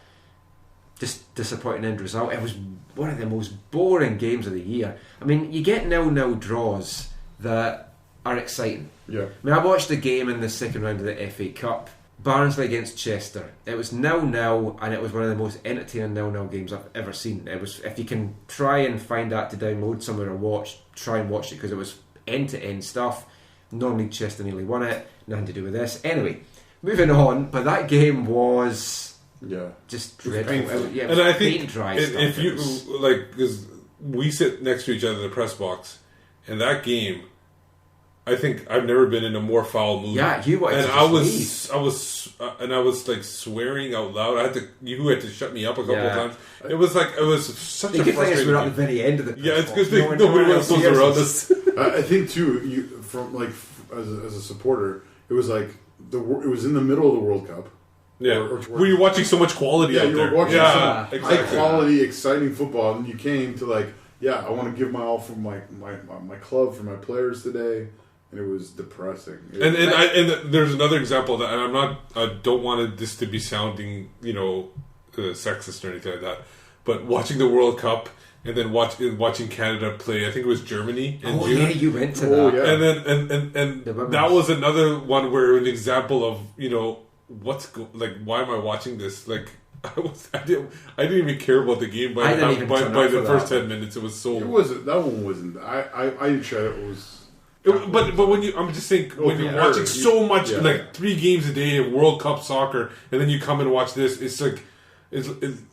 [SPEAKER 2] Just disappointing end result. It was one of the most boring games of the year. I mean, you get 0-0 draws that are exciting.
[SPEAKER 4] Yeah.
[SPEAKER 2] I mean, I watched the game in the second round of the FA Cup, Barnsley against Chester. It was 0-0, and it was one of the most entertaining 0-0 games I've ever seen. It was, if you can try and find that to download somewhere or watch, try and watch it, because it was end-to-end stuff. Normally Chester nearly won it, nothing to do with this. Anyway, moving on, but that game was just dreadful.
[SPEAKER 3] And I think if you because we sit next to each other in the press box, and that game, I think I've never been in a more foul mood.
[SPEAKER 2] Yeah, you were.
[SPEAKER 3] And I was like swearing out loud. You had to shut me up a couple of times. It was such a frustrating.
[SPEAKER 2] We're at the very end of the.
[SPEAKER 3] Yeah, it's because nobody else was around us.
[SPEAKER 4] I think too, as a supporter, it was like it was in the middle of the World Cup.
[SPEAKER 3] Yeah, were you watching so much quality out there?
[SPEAKER 4] You were watching some high quality, exciting football, and you came to I want to give my all for my club, for my players today, and it was depressing.
[SPEAKER 3] And there's another example of that, and I don't want this to be sounding sexist or anything like that, but watching the World Cup. And then watching Canada play, I think it was Germany in June.
[SPEAKER 2] Yeah, you went to that.
[SPEAKER 3] Yeah. And that was another one where an example of why am I watching this? Like I didn't even care about the game by the first 10 minutes. It was so.
[SPEAKER 4] It wasn't that one wasn't. I tried it was.
[SPEAKER 3] But when I'm just saying when you're watching so much 3 games a day of World Cup soccer, and then you come and watch this, it's like.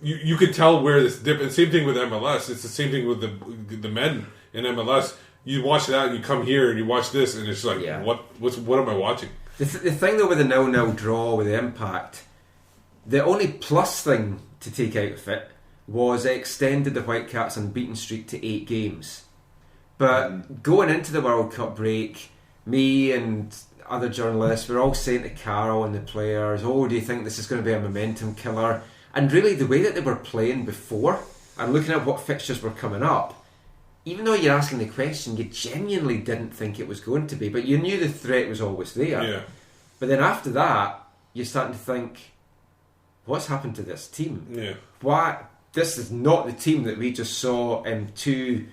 [SPEAKER 3] You could tell where this dip, and same thing with MLS. It's the same thing with the men in MLS. You watch that, and you come here, and you watch this, and it's like, what am I watching?
[SPEAKER 2] The thing though with the 0-0 draw with the Impact, the only plus thing to take out of it was it extended the Whitecaps' unbeaten streak to 8 games. But going into the World Cup break, me and other journalists were all saying to Carroll and the players, "Oh, do you think this is going to be a momentum killer?" And really, the way that they were playing before, and looking at what fixtures were coming up, even though you're asking the question, you genuinely didn't think it was going to be, but you knew the threat was always there.
[SPEAKER 3] Yeah.
[SPEAKER 2] But then after that, you're starting to think, what's happened to this team?
[SPEAKER 3] Yeah.
[SPEAKER 2] Why? This is not the team that we just saw in 2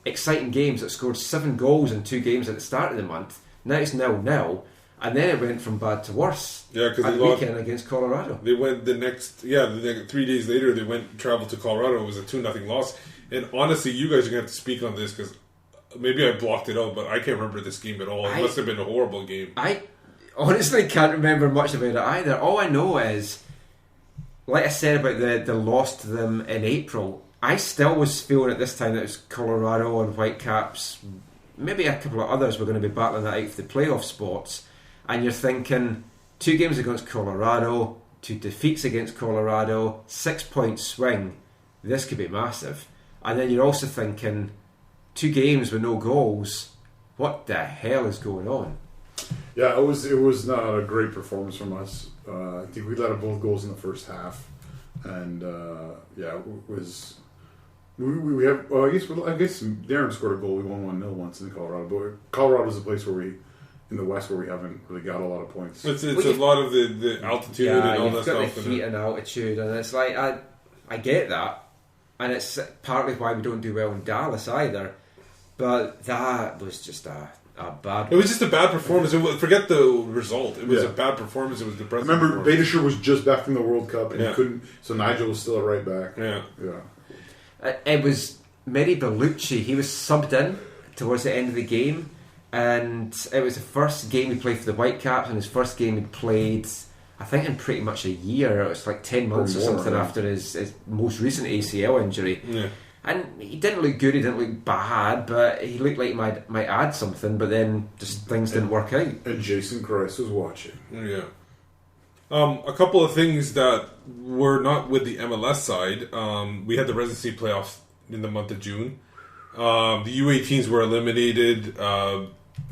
[SPEAKER 2] exciting games that scored 7 goals in 2 games at the start of the month. Now it's 0-0. And then it went from bad to worse.
[SPEAKER 3] Yeah, because
[SPEAKER 2] the weekend against Colorado.
[SPEAKER 3] They went the 3 days later. They traveled to Colorado. It was a 2-0 loss. And honestly, you guys are going to have to speak on this because maybe I blocked it out, but I can't remember this game at all. It must have been a horrible game.
[SPEAKER 2] I honestly can't remember much about it either. All I know is, like I said about the loss to them in April, I still was feeling at this time that it was Colorado and Whitecaps, maybe a couple of others were going to be battling that out for the playoff spots, and you're thinking 2 games against Colorado, 2 defeats against Colorado, 6-point swing, this could be massive. And then you're also thinking 2 games with no goals, what the hell is going on?
[SPEAKER 4] Yeah, it was not a great performance from us. I think we let up both goals in the first half, and it was. We have. Well, I guess Darren scored a goal. We won 1-0 once in Colorado, but Colorado's a place where we, in the West, where we haven't really got a lot of points.
[SPEAKER 3] It's a lot of the altitude and all that stuff.
[SPEAKER 2] You've got the heat and altitude, and it's like I get that, and it's partly why we don't do well in Dallas either. But that was just a bad.
[SPEAKER 3] It was just a bad performance. Forget the result. It was a bad performance. It was depressing.
[SPEAKER 4] I remember Badischer was just back from the World Cup, and he couldn't. So Nigel was still a right back.
[SPEAKER 3] Yeah.
[SPEAKER 2] It was Meri Bellucci. He was subbed in towards the end of the game, and it was the first game he played for the Whitecaps, and his first game he played, I think, in pretty much a year. It was like 10 months or something after his most recent ACL injury.
[SPEAKER 3] Yeah.
[SPEAKER 2] And he didn't look good, he didn't look bad, but he looked like he might add something, but then just things didn't work out.
[SPEAKER 4] And Jason Christ was watching.
[SPEAKER 3] Yeah. A couple of things that were not with the MLS side. We had the residency playoffs in the month of June. The U18s were eliminated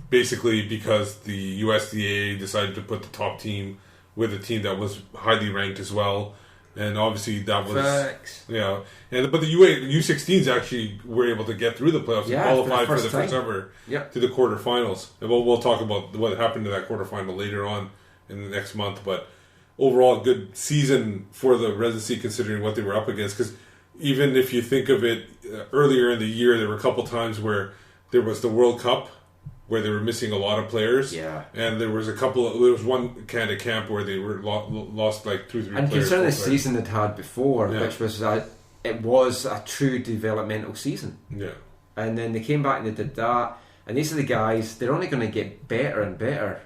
[SPEAKER 3] basically because the USDA decided to put the top team with a team that was highly ranked as well. And obviously that was...
[SPEAKER 2] Facts.
[SPEAKER 3] Yeah. But the U16s actually were able to get through the playoffs and qualify for the first ever to the quarterfinals. And we'll talk about what happened to that quarterfinal later on in the next month. But overall, good season for the residency considering what they were up against. Because even if you think of it, earlier in the year, there were a couple times where there was the World Cup, where they were missing a lot of players.
[SPEAKER 2] Yeah.
[SPEAKER 3] And there was one Canada camp where they were lost like 2-3 players.
[SPEAKER 2] And considering the season they'd had before, which was it was a true developmental season.
[SPEAKER 3] Yeah. And
[SPEAKER 2] then they came back and they did that. And these are the guys, they're only going to get better and better.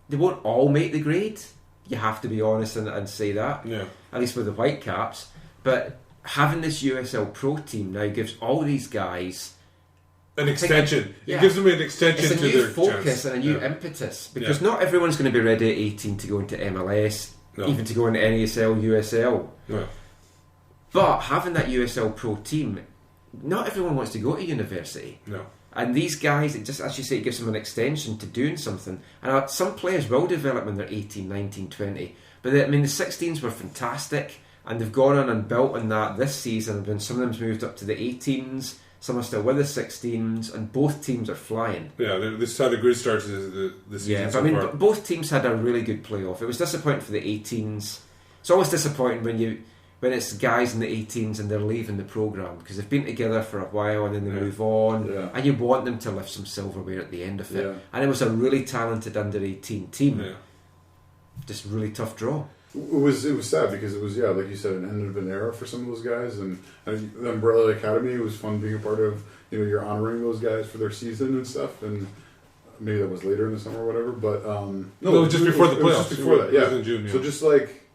[SPEAKER 2] They won't all make the grade. You have to be honest and say that.
[SPEAKER 3] Yeah.
[SPEAKER 2] At least with the Whitecaps. But having this USL Pro team now gives all these guys
[SPEAKER 3] an extension. It gives them an extension to their
[SPEAKER 2] focus
[SPEAKER 3] chance.
[SPEAKER 2] and a new impetus, because not everyone's going to be ready at 18 to go into MLS, even to go into NASL, USL.
[SPEAKER 3] No.
[SPEAKER 2] But having that USL Pro team, not everyone wants to go to university.
[SPEAKER 3] No.
[SPEAKER 2] And these guys, it just, as you say, it gives them an extension to doing something. And some players will develop when they're 18, 19, 20. But the 16s were fantastic, and they've gone on and built on that this season. And some of them's moved up to the 18s. Some are still with the 16s, and both teams are flying.
[SPEAKER 3] Yeah, this had a good start to the season.
[SPEAKER 2] Yeah, but so both teams had a really good playoff. It was disappointing for the 18s. It's always disappointing when it's guys in the 18s and they're leaving the programme, because they've been together for a while and then they move on, and you want them to lift some silverware at the end of it. Yeah. And it was a really talented under 18 team. Yeah. Just really tough draw.
[SPEAKER 4] It was sad because it was like you said, an end of an era for some of those guys, and the Umbrella Academy, it was fun being a part of. You're honoring those guys for their season and stuff, and maybe that was later in the summer or whatever. But
[SPEAKER 3] no, it was just before the playoffs.
[SPEAKER 4] It was just before that, yeah.
[SPEAKER 3] It was in June, yeah.
[SPEAKER 4] So just like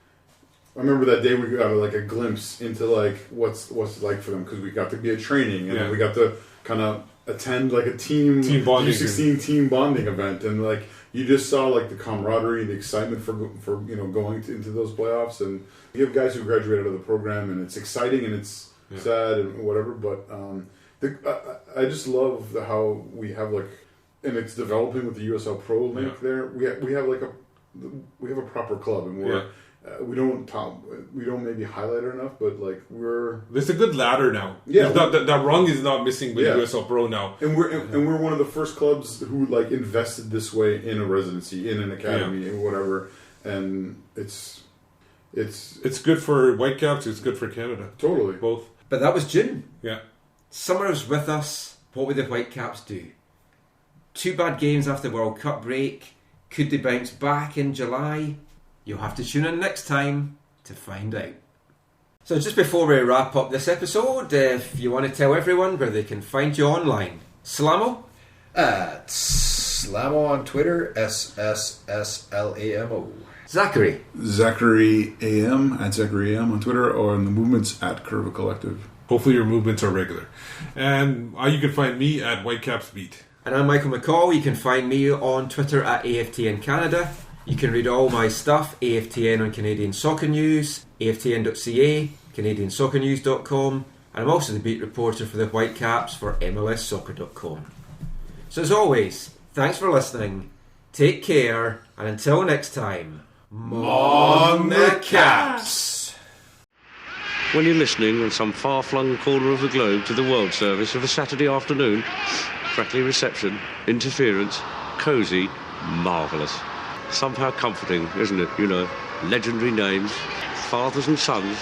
[SPEAKER 4] I remember that day, we got like a glimpse into like what's like for them, because we got to be at training and then we got to kind of attend like a team
[SPEAKER 3] bonding
[SPEAKER 4] U16 team bonding event, and like. You just saw like the camaraderie, the excitement for going into those playoffs, and you have guys who graduated out of the program, and it's exciting and it's sad and whatever. But I just love how we have like, and it's developing with the USL Pro link there. We have a proper club, and we don't maybe highlight it enough, but like
[SPEAKER 3] there's a good ladder now.
[SPEAKER 4] Yeah,
[SPEAKER 3] that rung is not missing with USL Pro now,
[SPEAKER 4] and we're one of the first clubs who like invested this way in a residency, in an academy, and whatever. And it's
[SPEAKER 3] good for Whitecaps. It's good for Canada.
[SPEAKER 4] Totally,
[SPEAKER 3] both.
[SPEAKER 2] But that was June.
[SPEAKER 3] Yeah,
[SPEAKER 2] summer's with us. What would the Whitecaps do? 2 bad games after the World Cup break. Could they bounce back in July? You'll have to tune in next time to find out. So just before we wrap up this episode, if you want to tell everyone where they can find you online. Slamo?
[SPEAKER 5] At Slamo on Twitter, SSSLAMO.
[SPEAKER 2] Zachary?
[SPEAKER 4] Zachary AM at Zachary AM on Twitter, or in the movements at Curva Collective.
[SPEAKER 3] Hopefully your movements are regular. And you can find me at Whitecaps Beat.
[SPEAKER 2] And I'm Michael McCall. You can find me on Twitter at AFTN Canada. You can read all my stuff, AFTN on Canadian Soccer News, aftn.ca, canadiansoccernews.com, and I'm also the beat reporter for the Whitecaps for MLSsoccer.com. So as always, thanks for listening, take care, and until next time, Mon the Caps!
[SPEAKER 8] When you're listening in some far-flung corner of the globe to the World Service of a Saturday afternoon, crackly reception, interference, cosy, marvellous. Somehow comforting, isn't it? You know, legendary names, fathers and sons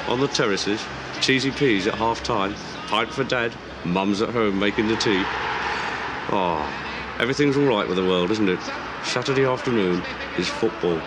[SPEAKER 8] on the terraces, cheesy peas at half-time, pint for dad, mum's at home making the tea. Oh, everything's all right with the world, isn't it? Saturday afternoon is football.